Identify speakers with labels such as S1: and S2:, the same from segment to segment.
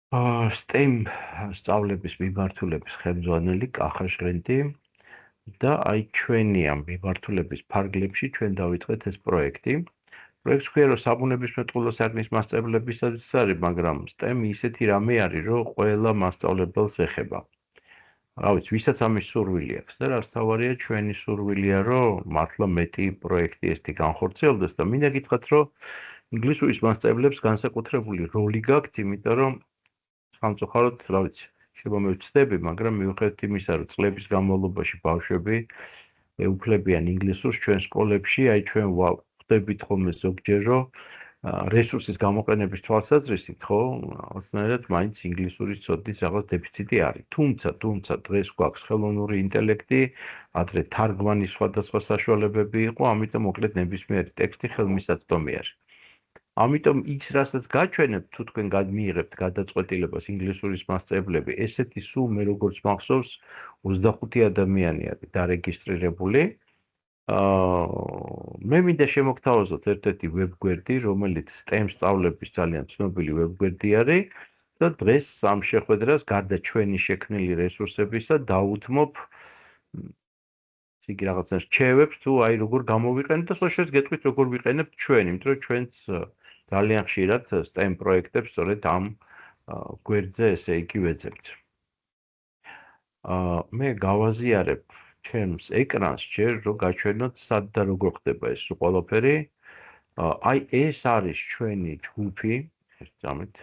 S1: STEM სწავლების მიმართულების ხელმძღვანელი კახა ჟღენტი და აი ჩვენი ამ მიმართულების ფარგლებში ჩვენ დავიწყეთ ეს პროექტი. პროექტს ქვია რომ საბუნებისმეტყველო საქმის მასწავლებლისაც არის, მაგრამ STEM ისეთი რამე არის, რომ ყველა მასწავლებელს ეხება. რა ვიცი, ვისაც ამის სურვილი აქვს და რაც თავარია ჩვენი სურვილია, რომ მართლა მეტი პროექტი ესეთი განხორციელდეს და მინდა გითხრათ, რომ ინგლისურის მასწავლებლებს განსაკუთრებული როლი გაქვთ, იმიტომ რომ სამწუხაროდ, რა ვიცი, შეიძლება მე ვცდები, მაგრამ მიუხედავად იმისა, რომ წლების განმავლობაში ბავშვები ეუფლებიან ინგლისურს ჩვენ სკოლებში, აი ჩვენ ვხვდებით ხოლმე ზოგჯერ, რომ რესურსის გამოყენების თვალსაზრისით, ხო, ოცნებად მაინც ინგლისურის ცოდნის რაღაც დეფიციტი არის. თუმცა დღეს გვაქვს ხელოვნური ინტელექტი, ადრე თარგმანის სხვადასხვა საშუალებები იყო, ამიტომ მოკლედ ნებისმიერი ტექსტი ხელმისაწვდომი არის. ამიტომ ის, რასაც გაჩვენებთ, თუ თქვენ მიიღებთ გადაწყვეტილებას ინგლისურის მასწავლებლები, ესეთი სულ მე როგორც მახსოვს 25 ადამიანი არის დარეგისტრირებული. მე მინდა შემოგთავაზოთ ერთ-ერთი ვებგვერდი, რომელიც STEM სწავლების ძალიან ცნობილი ვებგვერდი არის და დღეს ამ შეხვედრას გარდა ჩვენი შექმნილი რესურსებისა დავუთმობ იგი რაღაცა რჩევებს თუ აი როგორ გამოვიყენოთ და სხვა შეს გეტყვით როგორ ვიყენებთ ჩვენ, იმიტომ რომ ჩვენც ძალიან ხშირად STEM პროექტებს სწორედ ამ გვერდზე ესე იგი ვეძებთ. მე გავაზიარებ ჩემს ეკრანს ჯერ რომ გაჩვენოთ სად და როგორ ხდება ეს ყველაფერი. აი ეს არის ჩვენი ჯგუფი, ერთ წამით.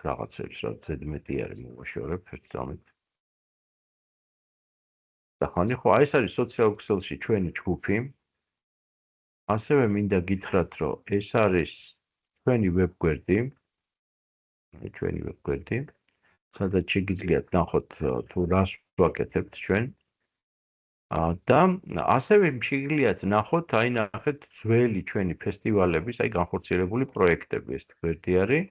S1: რაღაცებს რა ზედმეტი არის მოვაშორებ, ერთ წამით. და ხანი ხო აი ეს არის social ksel-ში ჩვენი ჯგუფი. ასევე მინდა გითხრათ, რომ ეს არის ჩვენი ვებგვერდი. ჩვენი ვებგვერდი. სადაც შეგიძლიათ ნახოთ თუ რას ვაკეთებთ ჩვენ. და ასევე შეგიძლიათ ნახოთ, აი ნახეთ ძველი ჩვენი ფესტივალების, აი განხორციელებული პროექტები, ეს გვერდი არის.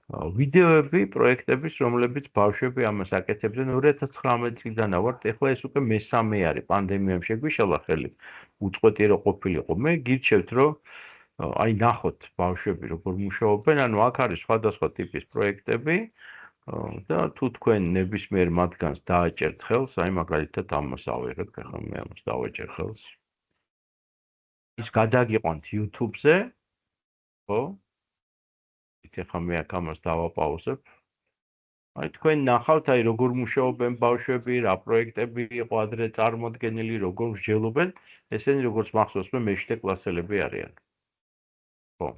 S1: ვიდეოები პროექტების, რომლებიც ბავშვები ამას აკეთებდნენ 2019 წლიდან ვართ, ეხლა ეს უკვე მესამე არის, პანდემიამ შეგვიშალა ხელი. უწყვეტი რო ყოფილიყო. მე გირჩევთ, რომ აი ნახოთ ბავშვები როგორ მუშაობენ, ანუ აქ არის სხვადასხვა ტიპის პროექტები და თუ თქვენ ნებისმიერ მათგანს დააჭერთ ხელს, აი მაგალითად ამას ავიღეთ, ახლა მე ამას დავაჭერ ხელს. ის გადაგიყვანთ YouTube-ზე, ხო? ეხლა მე აქ ამას დავაპაუზებ. აი თქვენ ნახავთ, აი როგორ მუშაობენ ბავშვები, რა პროექტები იყო ადრე წარმოდგენილი, როგორ მსჯელობენ, ესენი როგორც მახსოვს მე მე-7 კლასელები არიან. ხო.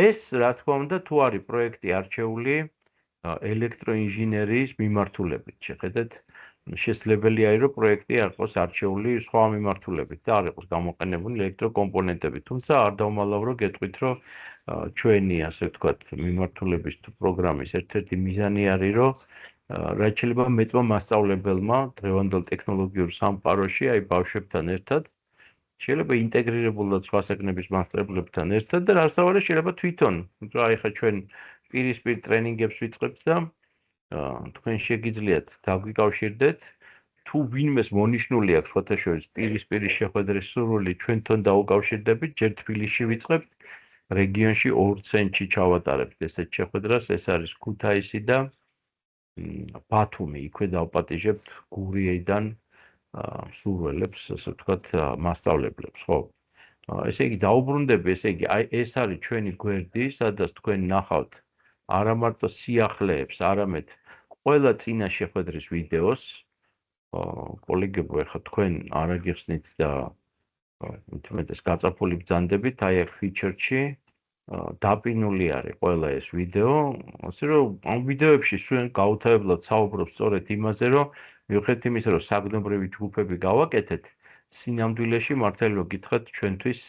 S1: ეს რა თქმა უნდა თუ არის პროექტი არჩეული ელექტროინჟინერიის მიმართულებით, შეხედეთ, შესაძლებელია რომ პროექტი არ იყოს არჩეული სხვა მიმართულებით და არ იყოს გამოყენებული ელექტროკომპონენტები, თუმცა არ დავმალავრო გეტყვით, რომ ჩვენი, ასე ვთქვათ, მიმართულების თუ პროგრამის ერთ-ერთი მიზანი არის, რომ რაც შეიძლება მეტმა მასწავლებელმა დღევანდელ ტექნოლოგიურ სამყაროში, აი ბავშვებთან ერთად შეიძლება ინტეგრირებულად სხვა საგნების მასწავლებლებთან ერთად და რაც თავარია შეიძლება თვითონ, იმიტომ რომ აი ხა ჩვენ პირისპირ ტრენინგებს ვიწყებთ და თქვენ შეგიძლიათ დაგვიკავშირდეთ თუ ვინმეს მონიშნული აქვს სხვათა შორის პირისპირი შეხვედრის სურვილი ჩვენთან დაუკავშირდებით, ჯერ თბილისში ვიწყებთ, რეგიონში 2 ცენტრში ჩავატარებთ ესეთ შეხვედრას, ეს არის ქუთაისი და ბათუმი, იქვე დავპატიჟებთ გურიიდან სურველებს, ასე ვთქვათ, მასწავლებლებს, ხო? ესე იგი დაუბრუნდები, ესე იგი აი ეს არის ჩვენი გვერდი, სადაც თქვენ ნახავთ არა მარტო სიახლეებს, არამედ ყველა წინა შეხვედრის ვიდეოს. კოლეგებო, ეხლა თქვენ არ აგიხსნით და თუმცა გაწაფული ბრძანდებით, აი აქ ფიჩერში დაპინული არის ყველა ეს ვიდეო, ასე რომ ამ ვიდეოებში ჩვენ გაუთავებლად საუბრობთ სწორედ იმაზე, რომ მიუხედავად იმისა, რომ საგნობრივი ჯგუფები გავაკეთეთ, სინამდვილეში მართალი რომ გითხრათ ჩვენთვის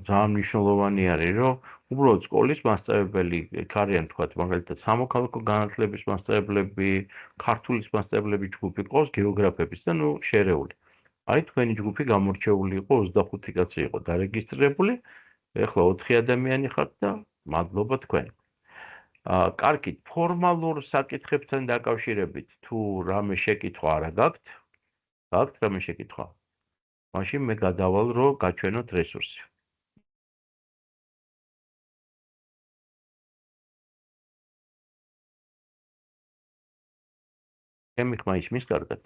S1: ძალიან მნიშვნელოვანი არის, რომ უბრალოდ სკოლის მასწავლებელი კარიან თქვათ, მაგალითად სამოქალაქო განათლების მასწავლებლები, ქართულის მასწავლებლები ჯგუფი ყავს, გეოგრაფების და ნუ შერეული. აი თქვენი ჯგუფი გამორჩეული იყო, 25 კაცი იყო დარეგისტრირებული, ეხლა 4 ადამიანი ხართ და მადლობა თქვენ. კარგით, ფორმალურ საკითხებთან დაკავშირებით თუ რამე შეკითხვა არა გაქვთ? გაქვთ რამე შეკითხვა? მაშინ მე გადავალ, რომ გაჩვენოთ რესურსი. ჩემი ხმა ისმის კარგად.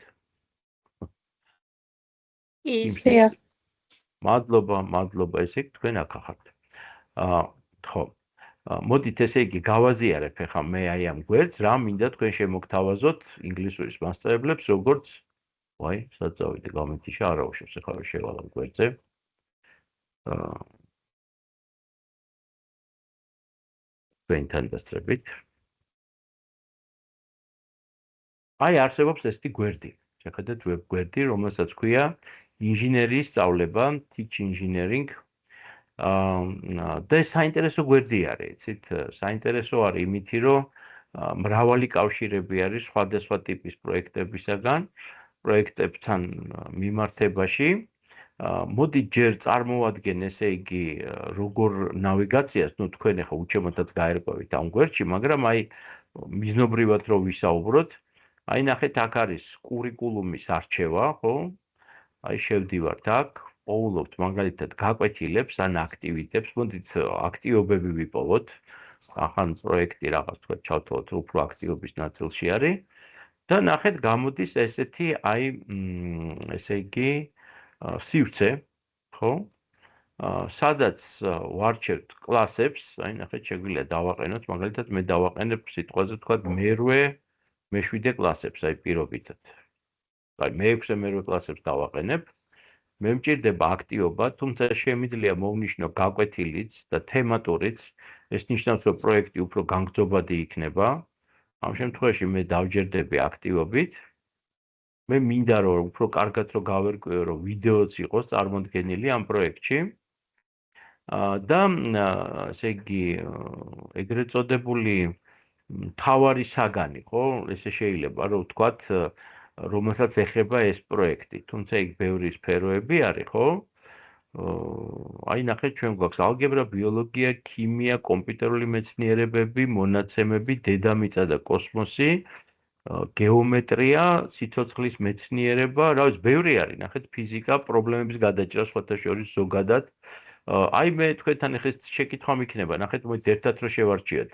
S2: ისეა.
S1: მადლობა, ესე იგი თქვენ აქ ახართ. ხო. მოდით ესე იგი გავაზიარებ ახლა მე აი ამ გვერდს, რა მინდა თქვენ შემოგთავაზოთ ინგლისურის მასწავლებლებს, როგორც ვაი, სად წავიდე გამეთიშა, არა უშავს ახლა რომ შევალავ გვერდზე. თქვენთან დასწრებით. აი არსებობს ესეთი გვერდი. შეხედეთ ვებ გვერდი, რომელსაც ქვია ინჟინერიის სწავლება, teach engineering. და საინტერესო გვერდი არის, იცით, საინტერესო არის იმითი, რომ მრავალი კავშირები არის სხვადასხვა ტიპის პროექტებისაგან, პროექტებთან მიმართებაში. მოდი ჯერ წარმოვადგენ, ესე იგი, როგორ ნავიგაციას, ნუ თქვენ ახლა უჩემოდაც გაერკვევით ამ გვერდში, მაგრამ აი მიზნობრივად რომ ვისაუბროთ, აი ნახეთ აქ არის კურიკულუმის არჩევა, ხო? აი შევდივართ აქ, პოულობთ მაგალითად გაკვეთილებს ან აქტივიტებს, მოდით აქტივობები ვიპოვოთ. ახან პროექტი რაღაც თქვა ჩავთვალოთ, უფრო აქტივობის ნაწილში არის. და ნახეთ გამოდის ესეთი აი ესე იგი სივრცე, ხო? სადაც ვარჩევთ კლასებს, აი ნახეთ შეგვიძლია დავაყენოთ, მაგალითად მე დავაყენებ სიტყვაზე თქვა მერვე, მეშვიდე კლასებს, აი პირობითად. აი მე-6 მერვე კლასებს დავაყენებ. მე მჭირდება აქტივობა, თუმცა შემიძლია მოვნიშნო გაკვეთილიც და თემატურიც. ეს ნიშნავს, რომ პროექტი უფრო განგრძობადი იქნება. ამ შემთხვევაში მე დავჯერდები აქტივობით. მე მინდა რომ უფრო კარგად რომ გავერკვიო, რომ ვიდეოც იყოს წარმოდგენილი ამ პროექტში. და ესე იგი ეგრეთ წოდებული მთავარი საგანი, ხო? ესე შეიძლება რომ ვთქვათ, რომელსაც ეხება ეს პროექტი. თუმცა იქ ბევრი სფეროები არის, ხო? აი ნახეთ, ჩვენ გვაქვს ალგებრა, ბიოლოგია, ქიმია, კომპიუტერული მეცნიერებები, მონაცემები, დედამიწა და კოსმოსი, გეომეტრია, სიცოცხლის მეცნიერება, რა ვიცი, ბევრი არის, ნახეთ, ფიზიკა, პრობლემების გადაჭრა სხვათა შორის ზოგადად. აი მე თქვენთან ახლა შეკითხვა მიქნება, ნახეთ, მოდით ერთად რომ შევარჩიოთ.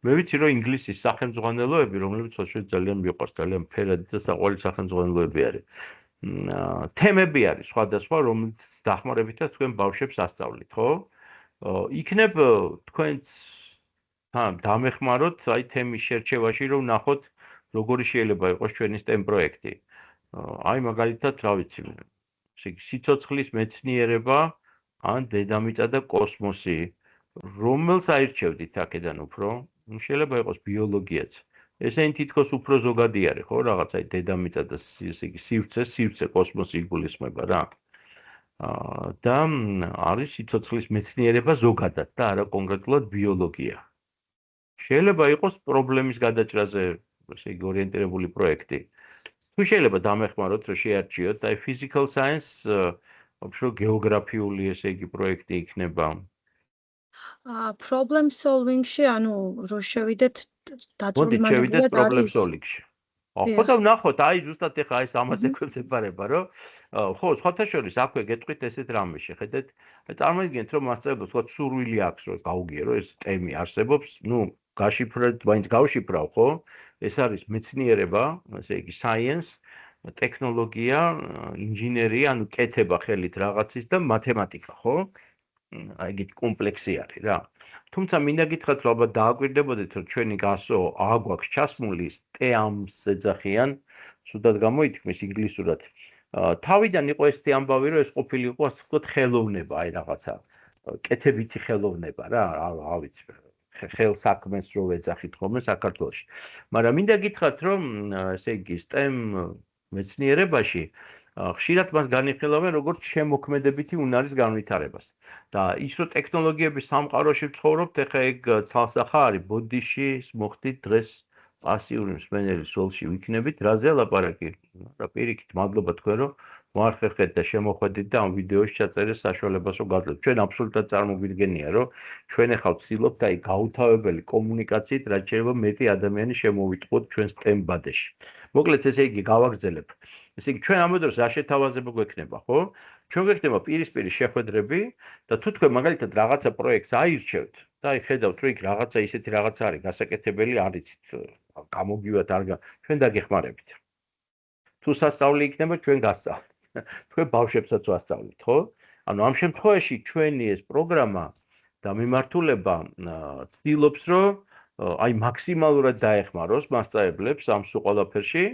S1: მე ვიცი, რომ ინგლისის სახელმძღვანელოები, რომლებიც შეიძლება ძალიან მიყვარს, ძალიან ფერადი და საყვარელი სახელმძღვანელოები არის. თემები არის სხვადასხვა, რომელიც დახმარებითაც თქვენ ბავშვებს ასწავლით, ხო? იქნებ თქვენც დამეხმაროთ აი თემის შერჩევაში, რომ ნახოთ, როგორი შეიძლება იყოს ჩვენი STEM პროექტი. აი მაგალითად, რა ვიცი, სიცოცხლის მეცნიერება ან დედამიწა და კოსმოსი, რომელს აირჩევდით აქედან უფრო? შეიძლება იყოს ბიოლოგიაც. ესენი თითქოს უფრო ზოგადი არის, ხო, რაღაც აი დედამიწა და ესე იგი სივრცე კოსმოსი იგულისხმება რა. და არის სიცოცხლის მეცნიერება ზოგადად და არა კონკრეტულად ბიოლოგია. შეიძლება იყოს პრობლემის გადაჭრაზე, ესე იგი ორიენტირებული პროექტი. თუ შეიძლება დამეხმაროთ, რომ შეარჩიოთ, აი physical science, უფრო გეოგრაფიული ესე იგი პროექტი იქნება.
S2: problem solving-ში, ანუ რო შევიდეთ
S1: დაწვრილმანებულად problem solving-ში. ხო და ვნახოთ, აი ზუსტად ეხა ეს ამაზე გვეფება, რომ ხო, სხვათა შორის აქვე გეტყვით ესეთ რამე, შეხედეთ, წარმოიდგინეთ, რომ მასწავლებლებს თქვა სურვილი აქვს, რომ გაუგიერო ეს ტემი არსებობს, ნუ გაშიფრეთ, მაინც გავშიფრავ, ხო? ეს არის მეცნიერება, ესე იგი science, ტექნოლოგია, ინჟინერია, ანუ კეთება ხელით რაღაცის და მათემატიკა, ხო? აი ეგეთი კომპლექსი არის რა. თუმცა მინდა გითხრათ, რომ ალბათ დააკვირდებოდეთ, რომ ჩვენი გასო აგვაქვს ჩასმული STEAMS ეძახიან, სულად გამოითქმის ინგლისურად. თავიდან იყო ესეთი ამბავი, რომ ეს ყოფილიყო ასე ვთქვათ ხელოვნება, აი რაღაცა კეთებითი ხელოვნება რა, რა ვიცი, ხელსაქმეს რო ეძახით ხოლმე საქართველოში. მაგრამ მინდა გითხრათ, რომ ესე იგი STEM მეცნიერებაში ხშირად მას განიხილავენ როგორც შემოქმედებითი უნარის განვითარებას. და ის რომ ტექნოლოგიების სამყაროში ვცხოვრობთ, ეხა ეგ ცალსახა არის, ბოდიში მოხდით დღეს პასიური მსმენელის როლში ვიქნებით, რაზე ლაპარაკი? რა პირიქით, მადლობა თქვენ რომ მოახერხეთ და შემოხვედით და ამ ვიდეოს ჩაწერეს საშუალებას რომ გაძლევთ. ჩვენ აბსოლუტურად წარმოგვიდგენია, რომ ჩვენ ახლა ვცდილობთ აი გაუთავებელი კომუნიკაციით, რაც შეიძლება მეტი ადამიანი შემოვიტყოთ ჩვენ STEM ბადეში. მოკლედ ესე იგი გავაგრძელებ. ესე იგი ჩვენ ამ დროს რა შეთავაზება გვექნება, ხო? ჩვენ გვექნება პირისპირი შეხვედრები და თუ თქვენ მაგალითად რაღაცა პროექტს აირჩევთ და აი ხედავთ, რომ იქ რაღაცა ისეთი რაღაცა არის, გასაკეთებელი არიცით, გამოგივათ არ ჩვენ დაგეხმარებით. თუ სასწავლი იქნება ჩვენ გასწავლით. თქვენ ბავშვებსაც ვასწავლით, ხო? ანუ ამ შემთხვევაში ჩვენი ეს პროგრამა და მიმართულება ცდილობს, რომ აი მაქსიმალურად დაეხმაროს მასწავლებლებს ამ სულ ყველაფერში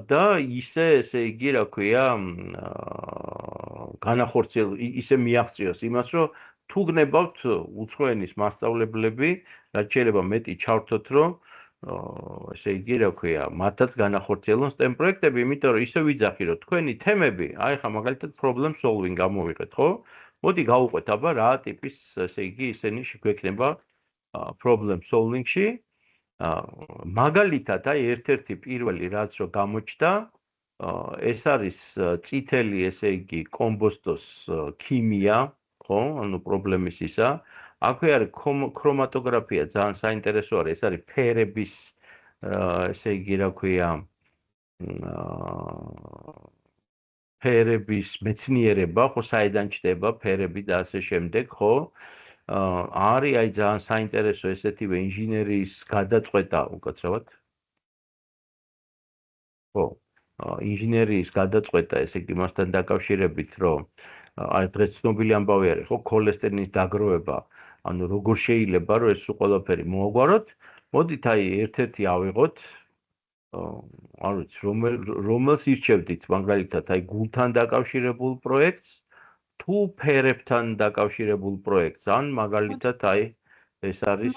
S1: და ისე იგი, რა ქვია, ისე მიაღწიოს იმას, რომ თუ გნებავთ უცხო ენის მასწავლებლები, რაც შეიძლება მეტი ჩავრთოთ, რომ ესე იგი, რა ქვია, მათაც განახორციელონ STEM პროექტები, იმიტომ რომ ისე ვიძახი, რომ თქვენი თემები, აი ხა მაგალითად problem solving გამოვიყეთ, ხო? მოდი გავუყვეთ, აბა რა ტიპის, ესე იგი, ისენი შეგვექნება problem solving-ში. მაგალითად, აი ერთ-ერთი პირველი რაც რო გამოჩნდა, ეს არის წითელი, ესე იგი, კომბოსტოს ქიმია, ხო? ანუ პრობლემის ისა. აქვე არის ქრომატოგრაფია, ძალიან საინტერესო არის, ეს არის ფერების, ესე იგი, რა ქვია, ფერების მეცნიერება, ხო, საიდან ჩდება ფერები და ასე შემდეგ, ხო? არის აი ძალიან საინტერესო ესეთივე ინჟინერიის გადაწყვეტა უკაცრავად. ხო, ინჟინერიის გადაწყვეტა, ესე იგი, მასთან დაკავშირებით, რომ აი დღეს ცნობილი ამბავი არის, ხო, ქოლესტერინის დაგროვება, ანუ როგორ შეიძლება, რომ ეს ყველაფერი მოაგვაროთ. მოდით აი ერთ-ერთი ავიღოთ, არ ვიცი, რომელს ირჩევდით, მაგალითად, აი გულთან დაკავშირებულ პროექტს, თუ ფერებთან დაკავშირებულ პროექტს, ან მაგალითად, აი ეს არის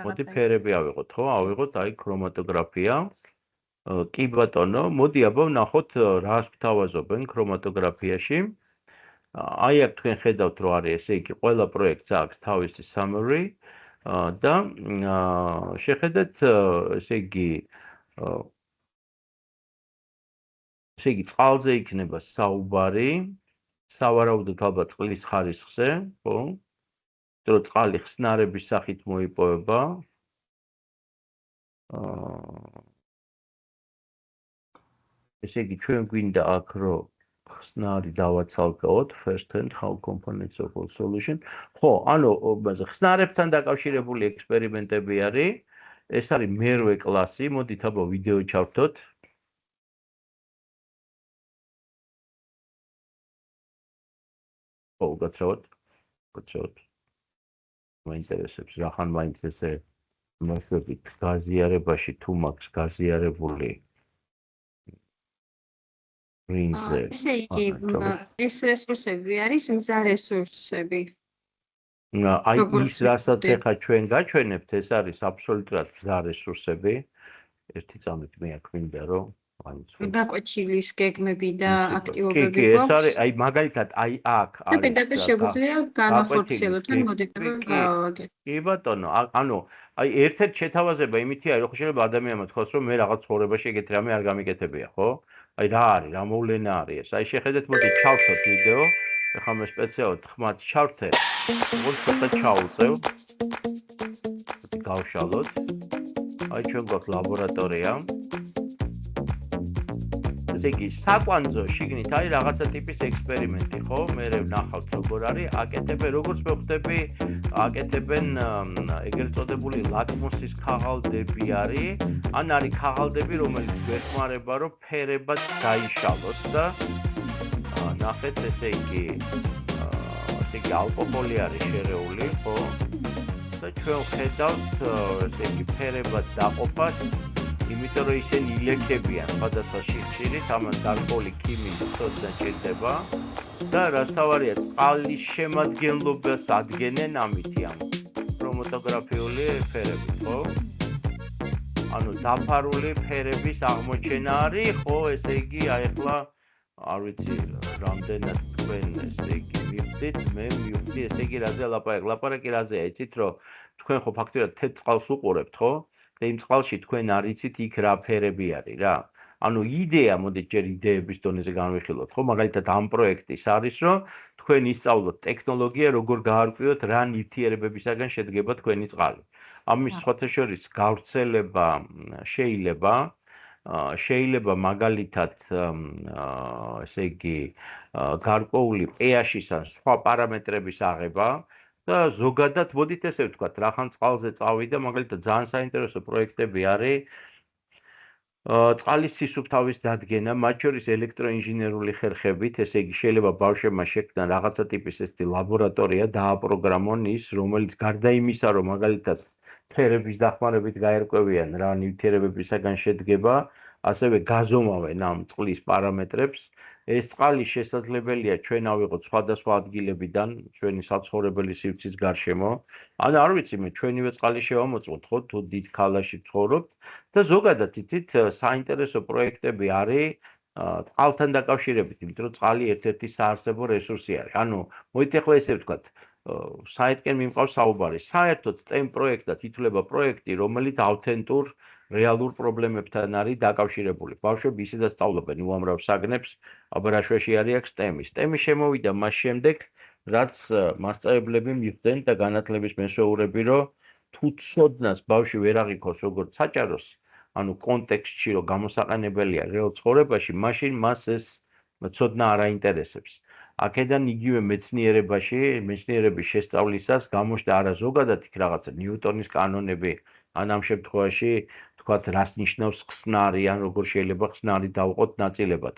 S1: მოდი ფერები ავიღოთ, ხო? ავიღოთ აი ქრომატოგრაფია. კი ბატონო, მოდი აბა ვნახოთ რას გვთავაზობენ ქრომატოგრაფიაში. აი აქ თქვენ ხედავთ, რომ არის ესე იგი ყველა პროექტს აქვს თავისი summary და შეხედეთ, ესე იგი წყალზე იქნება საუბარი, სავარაუდოდ ალბათ წყლის ხარისხზე, ხო? რომ წყალი ხსნარების სახით მოიპოვება. ესე იგი ჩვენ გვინდა აქ რომ ხსნარი დავაცალკოთ first hand how components of a solution. ხო, ანუ ხსნარებთან დაკავშირებული ექსპერიმენტები არის. ეს არის მერვე კლასი. მოდით აბა ვიდეო ჩავრთოთ. ხო, გაცრავთ. მაინტერესებს რახან მაინც ესე მოსვებით გაზიარებაში თუ მაქვს გაზიარებული პრინცზე.
S2: ესე იგი, ეს რესურსები არის მზა რესურსები.
S1: აი ის რასაც ახლა ჩვენ გაჩვენებთ, ეს არის აბსოლუტურად მზა რესურსები. ერთი წამით მე აქ მინდა რომ
S2: დაკვეჩილის გეგმები და აქტივობები
S1: კი, ეს არის, აი მაგალითად, აი აქ არის.
S2: პირდაპირ შეგვიძლია განახორციელოთ ან მოდიფიკაციები.
S1: კი ბატონო, ანუ აი ერთ-ერთი შეთავაზება იმითი არის, რომ შეიძლება ადამიანმა თქვას, რომ მე რაღაც ცხოვრებაში ეგეთი რამე არ გამიკეთებია, ხო? აი რა არის, რა მოვლენა არის ეს? აი შეხედეთ, მოდი ჩავთოთ ვიდეო. ეხლა მე სპეციალურად ხმად ჩავთე. მოდით ცოტა ჩავუწევ. გავშალოთ. აი ჩვენ გვაქვს ლაბორატორია. ესე იგი, საკვანძო შიგნით არის რაღაცა ტიპის ექსპერიმენტი, ხო? მე ვნახავთ როგორ არის, აკეთებენ, როგორც მე ხვდები, აკეთებენ ეგრეთ წოდებული ლაკმუსის ქაღალდები არის, ან არის ქაღალდები, რომელიც გვეხმარება, რომ ფერებად დაიშალოს და ნახეთ, ესე იგი, ალკოჰოლი არის შერეული, ხო? და ჩვენ ხედავთ, ესე იგი, ფერებად დაყოფას. იმიტომ რომ ისინი ილექებიან სხვადასხვა სიხშირით, ამას გარკვეული ქიმიის ცოდნა ჭირდება და რასთავარია წყალის შემადგენლობას ადგენენ ამითი ამ ქრომატოგრაფიული ფერები, ხო? ანუ დაფარული ფერების აღმოჩენა არის, ხო, ესე იგი, აი ახლა არ ვიცი, რამდენად თქვენ ესე იგი მივხვდით, მე მივხვდი, ესე იგი, რაზე ლაპარაკი რაზეა, იცით, რომ თქვენ ხო ფაქტობრივად თეთრ წყალს უყურებთ, ხო? და იმ წყალში თქვენ არ იცით იქ რა ფერები არის რა. ანუ იდეა, მოდით ჯერ იდეების დონეზე განვიხილოთ, ხო? მაგალითად ამ პროექტის არის, რომ თქვენ ისწავლოთ ტექნოლოგია, როგორ გაარკვიოთ რა ნივთიერებებისაგან შედგება თქვენი წყალი. ამის სხვათა შორის გავრცელება შეიძლება მაგალითად ესე იგი გარკვეული pH-ის ან სხვა პარამეტრების აღება და ზოგადად მოდით ესე ვთქვათ, რახან წყალზე წავიდა, მაგალითად ძალიან საინტერესო პროექტები არის. წყლის სისუფთავის დადგენა, მათ შორის ელექტროინჟინერული ხერხებით, ესე იგი შეიძლება ბავშვებმა შექმნან რაღაცა ტიპის ესეთი ლაბორატორია დააპროგრამონ ის, რომელიც გარდა იმისა, რომ მაგალითად თერების დახმარებით გაერკვევიან რა ნივთიერებებისაგან შედგება, ასევე გაზომავენ ამ წყლის პარამეტრებს. ეს წყალი შესაძლებელია ჩვენ ავიღოთ სხვადასხვა ადგილებიდან, ჩვენი საცხოვრებელი სივრცის გარშემო. ან არ ვიცი, მე ჩვენივე წყალი შევამოწმოთ, ხო, თუ დიდ ქალაქში ცხოვრობთ და ზოგადად იცით, საინტერესო პროექტები არის წყალთან დაკავშირებით, იმიტომ რომ წყალი ერთ-ერთი საარსებო რესურსი არის. ანუ მოდით ახლა ესე ვთქვათ, საერთკენ მიმყავს საუბარი. საერთოდ STEM პროექტად ითვლება პროექტი, რომელიც ავთენტურ რეალურ პრობლემებთან არის დაკავშირებული. ბავშვები ისედაც სწავლობენ უამრავ საგნებს, აბა რა შვეში არის აქ STEM-ი. STEM-ი შემოვიდა მას შემდეგ, რაც მასწავლებლები მიხვდნენ და განათლების მესვეურები, რომ თუ ცოდნას ბავშვი ვერ აღიქოს როგორც საჭაროს, ანუ კონტექსტში რომ გამოსაყენებელია რეალ ცხოვრებაში, მაშინ მას ეს ცოდნა არ აინტერესებს. აქედან იგივე მეცნიერების შესწავლისას გამოჩნდა არა ზოგადად იქ რაღაცა ნიუტონის კანონები, ან ამ შემთხვევაში თქვათ რას ნიშნავს ხსნარი, ან როგორ შეიძლება ხსნარი დავყოთ ნაწილებად.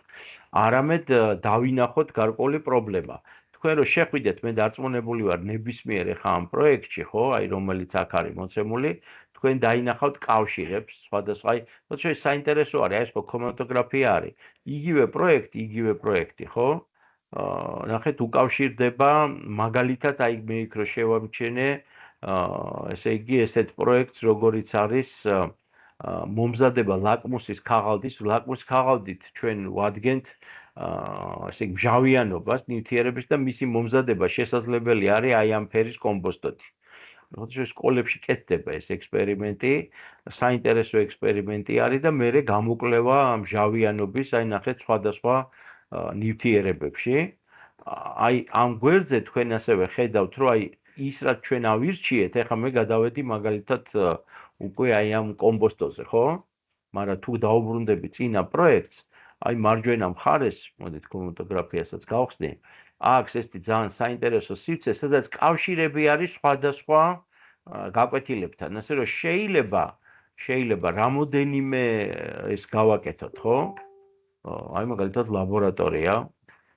S1: არამედ დავინახოთ გარკვეული პრობლემა. თქვენ რომ შეხვიდეთ, მე დარწმუნებული ვარ ნებისმიერ ახლა ამ პროექტში, ხო, აი რომელიც აქ არის მოცემული, თქვენ დაინახავთ კავშირებს, სხვადასხვა, მოკლედ საინტერესო არის, აი ეს ქრომატოგრაფია არის. იგივე პროექტი, ხო? ნახეთ, უკავშირდება მაგალითად აი მე იქ რო შევამჩენე, ესე იგი ესეთ პროექტს, როგორიც არის მომზადება ლაკმუსის ქაღალდით ჩვენ ვადგენთ ესე იგი მჟავიანობას ნივთიერების და მისი მომზადება შესაძლებელი არის აი ამ ფერის კომპოსტოთი. როდესაც სკოლებში კეთდება ეს ექსპერიმენტი, საინტერესო ექსპერიმენტი არის და მე გამოკვლევა მჟავიანობის, აი ნახეთ სხვადასხვა ნივთიერებებში. აი ამ გვერდზე თქვენ ასევე ხედავთ, რომ აი ის რაც ჩვენ ავირჩიეთ, ეხლა მე გადავედი მაგალითად უკვე აი ამ კომპოსტოზე, ხო? მაგრამ თუ დაუბრუნდები წინა პროექტს, აი მარჯვენა მხარეს, მოდით ქრომატოგრაფიასაც გავხსნი, აქვს ესეთი ძალიან საინტერესო სივრცე, სადაც კავშირები არის სხვადასხვა გაკვეთილებთან, ასე რომ შეიძლება რამოდენიმე ეს გავაკეთოთ, ხო? აი მაგალითად ლაბორატორია,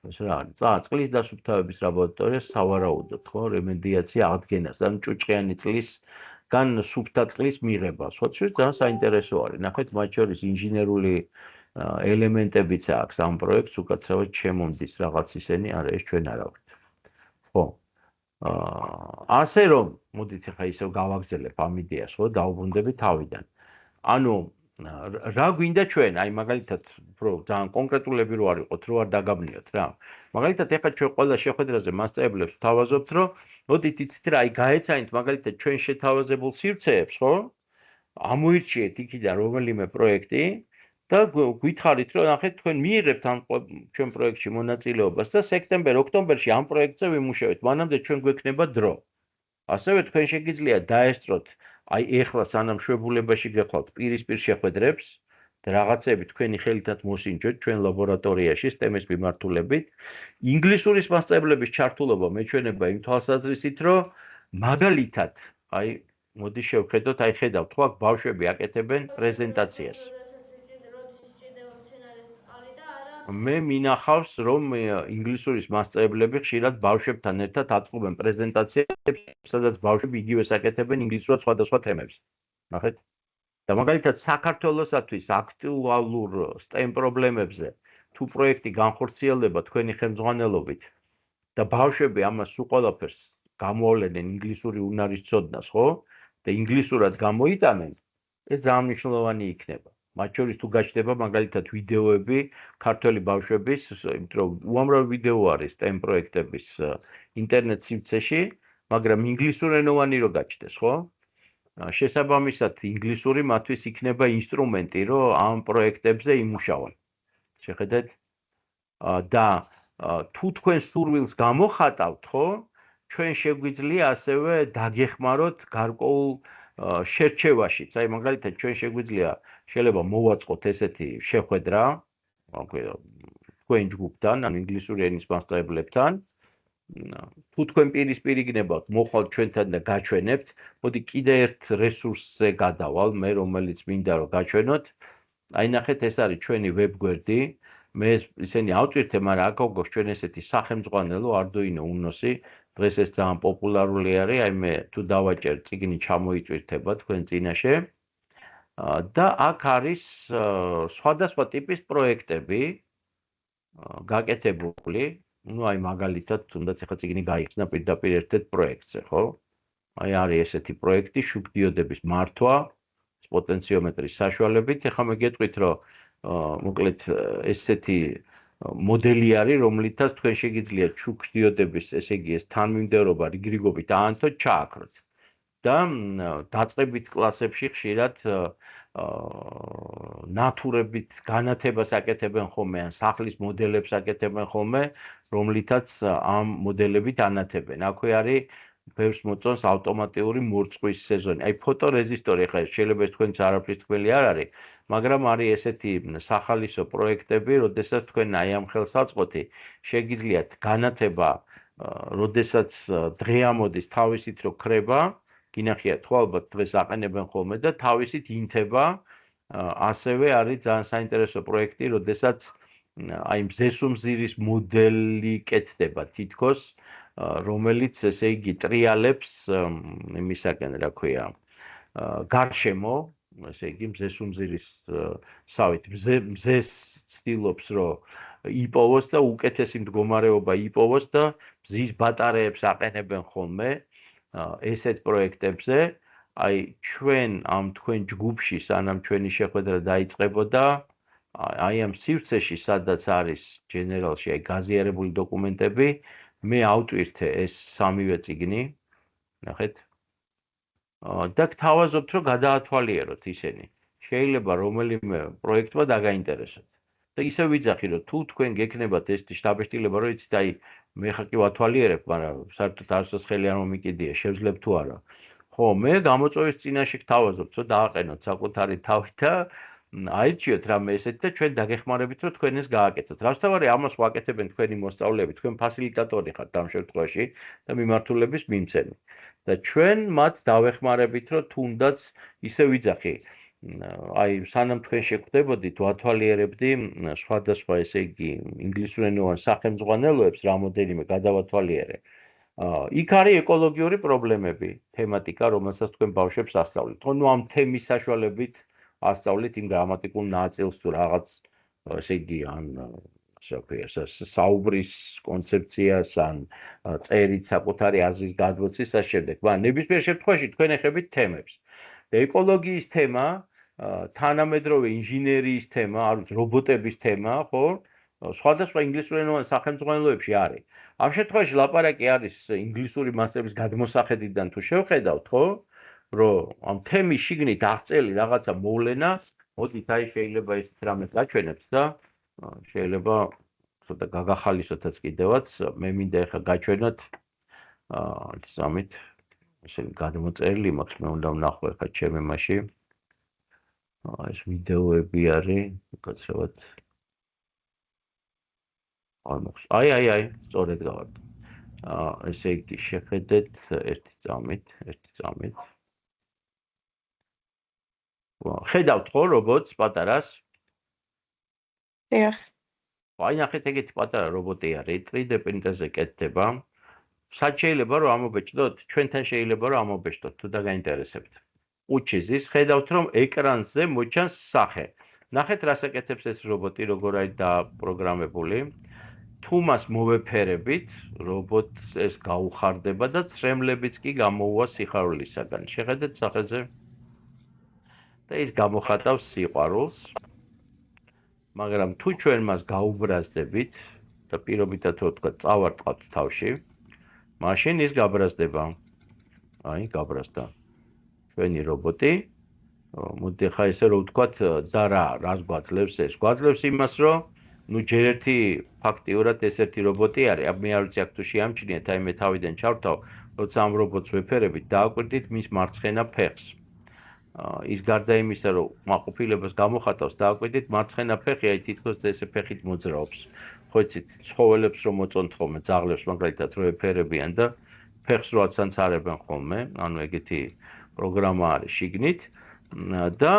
S1: ეს რა არის? წყლის დასუფთავების ლაბორატორია სავარაუდოდ, ხო? რემედიაცია აღდგენას, ან ჭუჭყიანი წყლისგან სუფთა წყლის მიღება. სხვა შორის ძალიან საინტერესო არის. ნახეთ, მათ შორის ინჟინერული ელემენტებიც აქვს ამ პროექტს, უკაცრავად შემომდის რაღაც ისენი, არა ეს ჩვენ არ აღვთ. ხო. ასე რომ, მოდით ახლა ისევ გავაგზელებ ამ იდეას, ხო, დაუბრუნდები თავიდან. ანუ რა გვინდა ჩვენ, აი მაგალითად, ძალიან კონკრეტულები რო არ იყოთ, რო არ დაგაბნიოთ რა. მაგალითად, ახლა ჩვენ ყველა შეხვედრაზე მასწავლებლებს ვთავაზობთ, რომ მოდით იცით რა, აი გაეცანით მაგალითად ჩვენ შეთავაზებულ სივრცეებს, ხო? ამოირჩიეთ იქიდან რომელიმე პროექტი და გითხარით, რომ ნახეთ, თქვენ მიიღებთ ამ ჩვენ პროექტში მონაწილეობას და სექტემბერ-ოქტომბერში ამ პროექტზე ვიმუშავეთ. მანამდე ჩვენ გვექნება დრო. ასევე თქვენ შეგიძლიათ დაესწროთ აი ეხლა სანამ შვებულებაში გეხვალთ პირისპირ შეხვედრებს და რაღაცები თქვენი ხელითაც მოსინჯოთ ჩვენ ლაბორატორიაში STEM-ის მიმართულებით. ინგლისურის მასწავლებლების ჩართულობა მეჩვენება იმ თვალსაზრისით, რომ მაგალითად, აი მოდი შევხედოთ, აი ხედავთ, ხო აქ ბავშვები აკეთებენ პრეზენტაციას. მე მინახავს, რომ ინგლისურის მასწავლებლები ხშირად ბავშვებთან ერთად აწყობენ პრეზენტაციებს, სადაც ბავშვები იგივე საკეთებენ ინგლისურად სხვადასხვა თემებს. ნახეთ? და მაგალითად საქართველოსათვის აქტუალურ STEM პრობლემებზე თუ პროექტი განხორციელდება თქვენი ხელმძღვანელობით და ბავშვები ამას სულ ყველაფერს გამოავლენენ ინგლისური უნარის ცოდნას, ხო? და ინგლისურად გამოიტანენ, ეს ძალიან მნიშვნელოვანი იქნება. მათ შორის თუ გაჩნდება მაგალითად ვიდეოები ქართველი ბავშვების, იმიტომ რომ უამრავი ვიდეო არის STEM პროექტების ინტერნეტ სივრცეში, მაგრამ ინგლისურენოვანი რო გაჩნდეს, ხო? შესაბამისად, ინგლისური მათთვის იქნება ინსტრუმენტი, რომ ამ პროექტებზე იმუშავონ. შეხედეთ? და თუ თქვენ სურვილს გამოხატავთ, ხო? ჩვენ შეგვიძლია ასევე დაგეხმაროთ გარკვეულ შერჩევაშიც. აი მაგალითად ჩვენ შეგვიძლია შეიძლება მოვაწყოთ ესეთი შეხვედრა, თქვენ ჯგუფთან, ან ინგლისური ენის მასწავლებლებთან. თუ თქვენ პირისპირ იქნებათ, მოხვალთ ჩვენთან და გაჩვენებთ, მოდი კიდე ერთ რესურსზე გადავალ, მე რომელიც მინდა რომ გაჩვენოთ. აი ნახეთ ეს არის ჩვენი ვებგვერდი მე ისინი ავტვირთე მაგრამ აქ გოგოს ჩვენ ესეთი სახელმძღვანელო Arduino Uno-ი დღეს ეს ძალიან პოპულარული არის აი მე თუ დავაჭერ წიგნი ჩამოიტვირთება თქვენ წინაშე და აქ არის სხვადასხვა ტიპის პროექტები გაკეთებული ну აი მაგალითად თუნდაც ახლა წიგნი გაიხსნა პირდაპირ ერთ-ერთ პროექტზე ხო აი არის ესეთი პროექტი შუქდიოდების მართვა პოტენციომეტრის საშუალებით ეხლა მე გეტყვით რომ მოკლედ ესეთი მოდელი არის რომლითაც თქვენ შეგიძლიათ შუქდიოდების ესე იგი ეს თანმიმდევრობა რიგრიგობით აანთოთ ჩააქროთ და დაწყებით კლასებში ხშირად ნატურებით განათებას აკეთებენ ხოლმე ან სახლის მოდელებს აკეთებენ ხოლმე რომლითაც ამ მოდელებით ანათებენ აქვე არის ბევრს მოწონს ავტომატიური მორწყვის სეზონი. აი ფოტორეზისტორი ხა შეიძლება თქვენც არაფრის თქმელი არ არის, მაგრამ არის ესეთი სახალისო პროექტები, როდესაც თქვენ აი ამ ხელსაწყოთი შეგიძლიათ განათება, როდესაც დღე ამოდის თავისით რო ქრება, გინახიათ ხო ალბათ დღეს აყენებენ ხოლმე და თავისით ინთება, ასევე არის ძალიან საინტერესო პროექტი, როდესაც აი მზესუმზირის მოდელი კეთდება თითქოს რომელიც ესე იგი ტრიალებს იმისაკენ რა ქვია გარშემო ესე იგი მზესუმზირის სავით მზეს ცდილობს რომ იპოვოს და უკეთესი მდგომარეობა იპოვოს და მზის ბატარეებს აყენებენ ხოლმე ესეთ პროექტებზე აი ჩვენ ამ თქვენ ჯგუფში სანამ ჩვენი შეხვედრა დაიწყებოდა აი ამ სივრცეში სადაც არის ჯენერალში აი გაზიარებული დოკუმენტები მე ავტვირთე ეს სამივე წიგნი, ნახეთ. და გთავაზობთ, რომ გადაათვალიეროთ ისინი. შეიძლება რომელიმე პროექტმა დაგაინტერესოთ. და ისე ვიძახი, რომ თუ თქვენ გექნებათ ეს შტაბეშტილება, რომ იცით, აი მე ხა კი ვათვალიერებ, მაგრამ საერთოდ არასდროს ხელი არ მომიკიდია, შევძლებ თუ არა. ხო, მე გამოწვევის წინაშე გთავაზობთ, რომ დააყენოთ საკუთარი თავი და აიჩიოთ რამე ესეთი და ჩვენ დაგეხმარებით რომ თქვენ ეს გააკეთოთ. რასთავარი ამას ვაკეთებენ თქვენი მოსწავლეები, თქვენ ფასილიტატორი ხართ ამ შემთხვევაში და მიმართულების მიმცემი. და ჩვენ მათ დავეხმარებით რომ თუნდაც ისე ვიძახი, აი სანამ თქვენ შეხვდებოდით, ვათვალიერებდი სხვადასხვა ესე იგი ინგლისურენოვან სახელმძღვანელოებს რამოდენიმე გადავათვალიერე. იქ არის ეკოლოგიური პრობლემები, თემატიკა, რომელსაც თქვენ ბავშვებს ასწავლეთ. ხო, ნუ ამ თემის საშუალებით ასწავლით იმ გრამატიკულ ნაწილს თუ რაღაც ესე იგი ან საუბრის კონცეფციას ან წერით საკუთარი აზრის გადმოცის ამ შემდეგ. ნებისმიერ შემთხვევაში თქვენ ეხებით თემებს. ეკოლოგიის თემა, თანამედროვე ინჟინერიის თემა, არ ვიცი, რობოტების თემა, ხო? სხვადასხვა ინგლისურენოვან სახელმძღვანელოებში არის. ამ შემთხვევაში ლაპარაკი არის ინგლისური მასწავლებლის გადმოსახედიდან თუ შევხედავთ, ხო? რომ ამ თემის შიგნით აღწელი რაღაცა მოვლენა, მოდით აი შეიძლება ეს რამე გაჩვენებთ და შეიძლება ცოტა გაგახალისოთაც კიდევაც, მე მინდა ახლა გაჩვენოთ სამით ესენი გადმოწერილი მაქვს, მე უნდა ვნახო ახლა ჩემ იმაში. ეს ვიდეოები არის, უკაცრავად. აი, სწორედ გავართ. ესე იგი შეხედეთ ერთი წამით. ხედავთ ხო რობოტს პატარას?
S2: დიახ.
S1: აი ნახეთ ეგეთი პატარა რობოტი არის, 3D პრინტერზე კეთდება. სად შეიძლება რომ ამობეჭდოთ? ჩვენთან შეიძლება რომ ამობეჭდოთ, თუ დაგაინტერესებთ. უჩიზის, ხედავთ რომ ეკრანზე მოჩანს სახე. ნახეთ რას აკეთებს ეს რობოტი, როგორ არის დაპროგრამებული. თუ მას მოვეფერებით, რობოტს ეს გაუხარდება და ცრემლებიც კი გამოუვა სიხარულისაგან. შეხედეთ სახეზე? და ის გამოხატავს სიყვარულს. მაგრამ თუ ჩვენ მას გაუბრაზდებით და პირობითად რო თქვა წავარტყავთ თავში, მაშინ ის გაბრაზდება. აი, გაბრაზდა. ჩვენი რობოტი. მოდი ხა ესე რო ვთქვათ და რას გვაძლევს ეს? გვაძლევს იმას, რომ ნუ ჯერ ერთი ფაქტიურად ეს ერთი რობოტი არის. მე არ ვიცი აქ თუ შეამჩნიეთ, აი მე თავიდან ჩავრთავ, როცა ამ რობოტს ვეფერებით, დააკვირდით მის მარცხენა ფეხს. ის გარდა იმისა, რომ მაყოფილებას გამოხატავს, დააკვირდით მარცხენა ფეხი, აი თითქოს ესე ფეხით მოძრაობს. ხო იცით, ცხოველებს რომ მოწონთ ხოლმე, ძაღლებს მაგალითად რო ეფერებიან და ფეხს რო აცანცარებენ ხოლმე, ანუ ეგეთი პროგრამა არის შიგნით და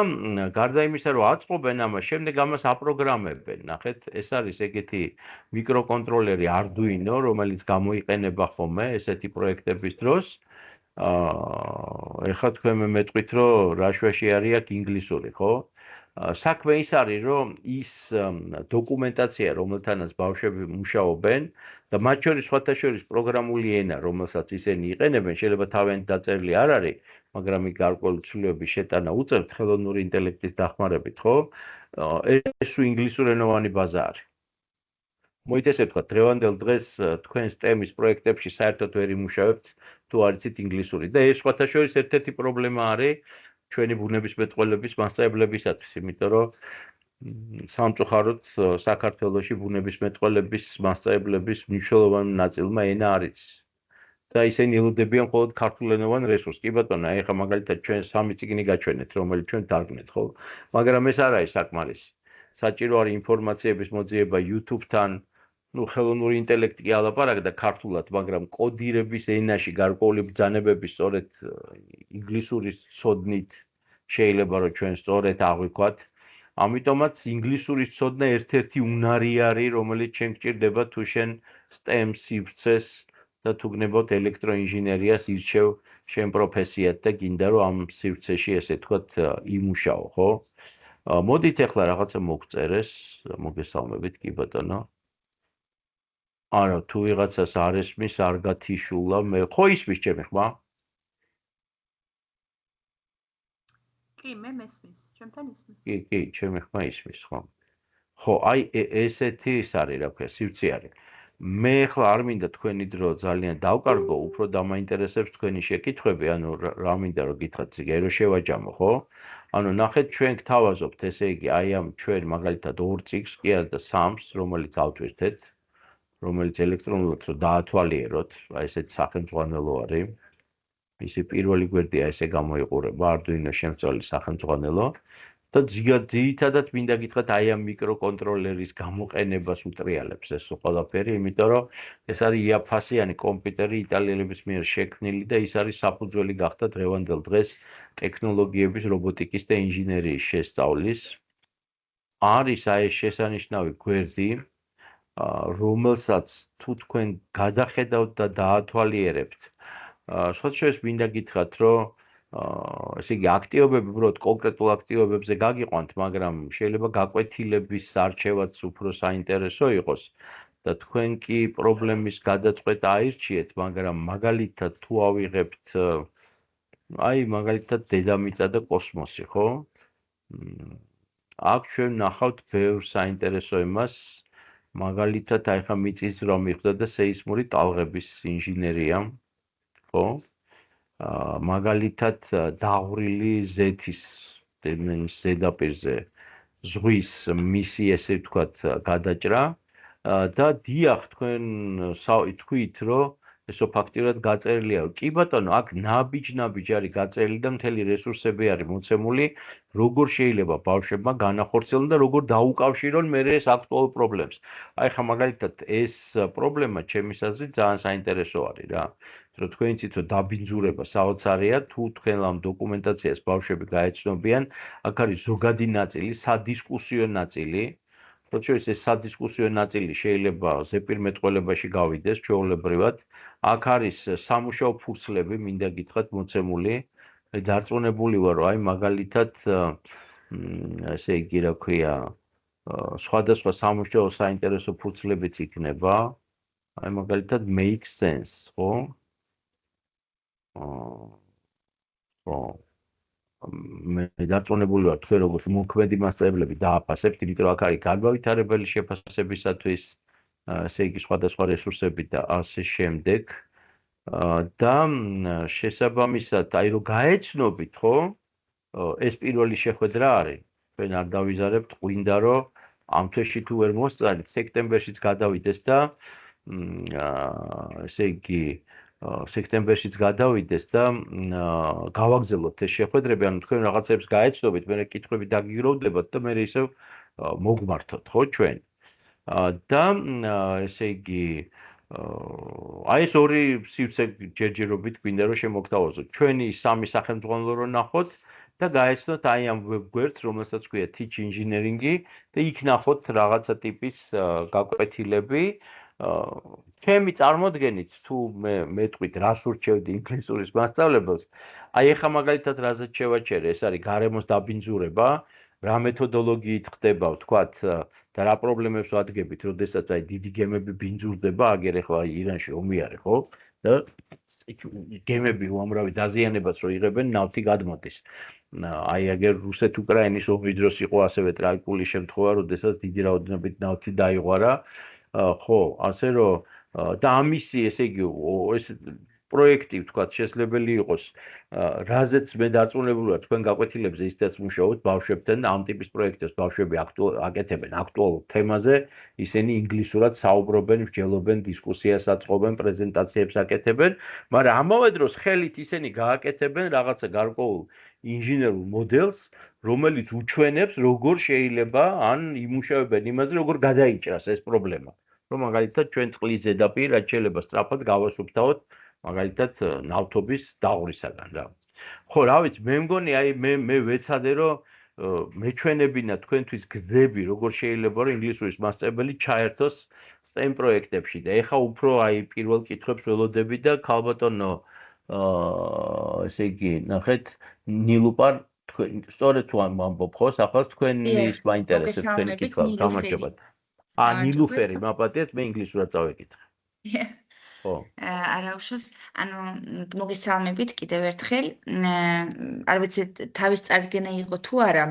S1: გარდა იმისა, რომ აწყობენ ამას, შემდეგ ამას აპროგრამებენ. ნახეთ, ეს არის ეგეთი მიკროკონტროლერი Arduino, რომელიც გამოიყენება ხოლმე ესეთი პროექტების დროს. ეხლა თქვენ მეტყვით, რომ რაშვაში არის აქ ინგლისური, ხო? საქმე ის არის, რომ ის დოკუმენტაცია, რომელთანაც ბავშვები მუშაობენ და მათ შორის სხვათა შორის პროგრამული ენა, რომელსაც ისინი იყენებენ, შეიძლება თავიანთი დაწერილი არ არის, მაგრამ იქ გარკვეული ცვლილებების შეტანა უწევთ ხელოვნური ინტელექტის დახმარებით, ხო? ეს ინგლისურენოვანი ბაზა არის. მოიცესეთ თქვა, დღევანდელ დღეს თქვენ STEM-ის პროექტებში საერთოდ ვერ იმუშავებთ თუ არ იცით ინგლისური და ეს სხვათა შორის ერთ-ერთი პრობლემა არის ჩვენი ბუნებისმეტყველების მასწავლებლებისათვის, იმიტომ რომ სამწუხაროდ საქართველოში ბუნებისმეტყველების მასწავლებლების მნიშვნელოვანი ნაწილმა ენა არ იცის. და ისინი ელოდებიან მხოლოდ ქართულენოვან რესურსს. კი ბატონო, აი ხა მაგალითად ჩვენ 3 წიგნი გაჩვენეთ, რომელიც ჩვენ დაგვნეთ, ხო? მაგრამ ეს არ არის საკმარისი. საჭირო არის ინფორმაციების მოძიება YouTube-თან, ხელოვნური ინტელექტი კი ალაპარაკდა ქართულად, მაგრამ კოდირების ენაში გარკვეული ბრძანებები სწორედ ინგლისურის ცოდნით შეიძლება რომ ჩვენ სწორედ აღვიქვათ. ამიტომაც ინგლისურის ცოდნა ერთ-ერთი უნარი არის, რომელიც შენ გჭირდება თუ შენ STEM სივრცეს და თუ გნებავთ ელექტროინჟინერიას ირჩევ შენ პროფესიად და გინდა რომ ამ სივრცეში ესე თქვათ იმუშაო, ხო? მოდით ახლა რაღაცა მოგწერეს, მოგესალმებით, კი ბატონო. არა, თუ ვიღაცას არ ესმის, არ გათიშულა, მე ხო ისმის ჩემი ხმა?
S3: კი, მე მესმის, ჩემთან ისმის.
S1: კი, ჩემი ხმა ისმის, ხო. ხო, აი ესეთი ის არის, რა ქვია, სივრცე არის. მე ახლა არ მინდა თქვენი დრო ძალიან დავკარგო, უფრო დამაინტერესებს თქვენი შეკითხვები, ანუ რა მინდა რომ გითხრათ, ციგე რომ შევაჯამო, ხო? ანუ ნახეთ, ჩვენ გთავაზობთ, ესე იგი, აი ამ ჩვენ მაგალითად 2 წიგნს კი არა და 3-ს, რომელიც ავტვირთეთ, რომელიც ელექტრონულად რო დაათვალიეროთ, აი ესეთ სახელმძღვანელო არის. ისე პირველი გვერდია ესე გამოიყურება Arduino შემწვარი სახელმძღვანელო და ძირითადად მინდა გითხრათ აი ამ მიკროკონტროლერის გამოყენებას უტრიალებს ეს ყველაფერი, იმიტომ რომ ეს არის იაფასიანი კომპიუტერი იტალიელების მიერ შექმნილი და ის არის საფუძველი გახდა დღევანდელ დღეს ტექნოლოგიების, რობოტიკის და ინჟინერიის შესწავლის. არის აი ეს შესანიშნავი გვერდი, რომელსაც თუ თქვენ გადახედავთ და დაათვალიერებთ, სხვა შორის მინდა გითხრათ, რომ ესე იგი აქტივობები უბრალოდ კონკრეტულ აქტივობებზე გაგიყვანთ, მაგრამ შეიძლება გაკვეთილების არჩევაც უფრო საინტერესო იყოს და თქვენ კი პრობლემის გადაწყვეტა აირჩიეთ, მაგრამ მაგალითად თუ ავიღებთ აი მაგალითად დედამიწა და კოსმოსი, ხო? აქ ჩვენ ნახავთ ბევრ საინტერესო იმას, მაგალითად აი ხა მიწის ზრვა მიხვდა და სეისმური ტალღების ინჟინერია, ხო? მაგალითად დაღვრილი ზეთის ზედაპირზე ზღვის მისი ესე ვთქვათ გადაჭრა და დიახ თქვენ თქვით რომ ესო ფაქტიურად გაწერილია. კი ბატონო, აქ ნაბიჯ არის გაწერილი და მთელი რესურსები არის მოცემული, როგორ შეიძლება ბავშვებმა განახორციელონ და როგორ დაუკავშირონ მე ეს აქტუალურ პრობლემს. აი ხა მაგალითად ეს პრობლემა ჩემის აზრით ძალიან საინტერესო არის რა. რომ თქვენ იცით რომ დაბინძურება საოცარია, თუ თქვენ ამ დოკუმენტაციას ბავშვები გაეცნობიან, აქ არის ზოგადი ნაწილი, სადისკუსიო ნაწილი. პროცესის ეს სადისკუსიო ნაწილი შეიძლება ზეპირმეტყველებაში გავიდეს ჩვეულებრივად. აქ არის სამუშაო ფურცლები, მინდა გითხრათ, მოცემული. დარწმუნებული ვარ, რომ აი მაგალითად ესე იგი რა ქვია, სხვადასხვა სამუშაო საინტერესო ფურცლებიც იქნება. აი მაგალითად make sense, ხო? მე დარწმუნებული ვარ, თქვენ როგორც მოქმედი მასწავლებლები დააფასებთ, იმიტომ რომ აქ არის განმავითარებელი შეფასებისათვის, ესე იგი სხვადასხვა რესურსები და ასე შემდეგ. და შესაბამისად, აი რომ გაეცნობით, ხო? ეს პირველი შეხვედრა არის. თქვენ არ დავიზარებთ, ყვინდა რომ ამ თვეში თუ ვერ მოსწარით, სექტემბერშიც გადავიდეს და ესე იგი სექტემბერშიც გადავიდეს და გავაგზავნოთ ეს შეხვედრები, ანუ თქვენ რაღაცებს გაეცნობით, მე კითხვები დაგიგროვდებათ და მე ისევ მოგმართოთ, ხო, ჩვენ. და ესე იგი აი ეს ორი სივრცე ჯერჯერობით გვინდა რომ შემოგთავაზოთ. ჩვენი 3 სახელმძღვანელო რო ნახოთ, და გაეცნოთ აი ამ ვებგვერდს, რომელსაც ქვია Teach Engineering-ი და იქ ნახოთ რაღაცა ტიპის გაკვეთილები. ჩემი წარმოდგენით, თუ მე მეტყვით, რას ურჩევდი ინგლისურის მასწავლებელს, აი ეხა მაგალითად რაზეც შევაჩერე, ეს არის გარემოს დაბინძურება, რა მეთოდოლოგიით ხდება, ვთქვათ, და რა პრობლემებს ვადგებით, როდესაც აი დიდი გემები ბინძურდება, აგერ ეხლა ირანში ომი არის, ხო? და გემები უამრავი დაზიანებას რო იღებენ, ნავთი გადმოდის. აი აგერ რუსეთ-უკრაინის ომის დროს იყო ასევე ტრაგიკული შემთხვევა, როდესაც დიდი რაოდენობით ნავთი დაიღვარა. ხო, ასე რომ და ამისი, ესე იგი, ეს პროექტი, ვთქვათ, შესაძლებელი იყოს, რაზეც მე დარწმუნებული ვარ, თქვენ გაკვეთილებზე ისედაც მუშაობთ ბავშვებთან, ამ ტიპის პროექტებს ბავშვები აკეთებენ აქტუალურ თემაზე, ისინი ინგლისურად საუბრობენ, მსჯელობენ, დისკუსიას აწყობენ, პრეზენტაციებს აკეთებენ, მაგრამ ამავე დროს ხელით ისინი გააკეთებენ რაღაცა გარკვეულ ინჟინერულ მოდელს, რომელიც უჩვენებს, როგორ შეიძლება ან იმუშავებენ იმაზე, როგორ გადაიჭრას ეს პრობლემა. რომ მაგალითად ჩვენ წყლის ზედაპირი რაც შეიძლება სწრაფად გავასუფთავოთ მაგალითად ნავთობის დაღვრისაგან რა. ხო, რა ვიცი, მე მგონი აი მე ვეცადე რომ მეჩვენებინა თქვენთვის გზები, როგორ შეიძლება რომ ინგლისურის მასწავლებელი ჩაერთოს STEM პროექტებში და ეხა უფრო აი პირველ კითხვებს ველოდები და ქალბატონო ესე იგი, ნახეთ, ნილუპარ თქვენ სწორედ თუ ამბობ ხო, ახლა თქვენის მაინტერესებს თქვენი კითხვა, გამარჯობათ. ნილუფერი, მაპატიეთ, მე ინგლისურად წავეკითხე. ხო.
S4: არა უშავს, ანუ მოგესალმებით კიდევ ერთხელ. არ ვიცი თავის წარდგენა იყო თუ არა,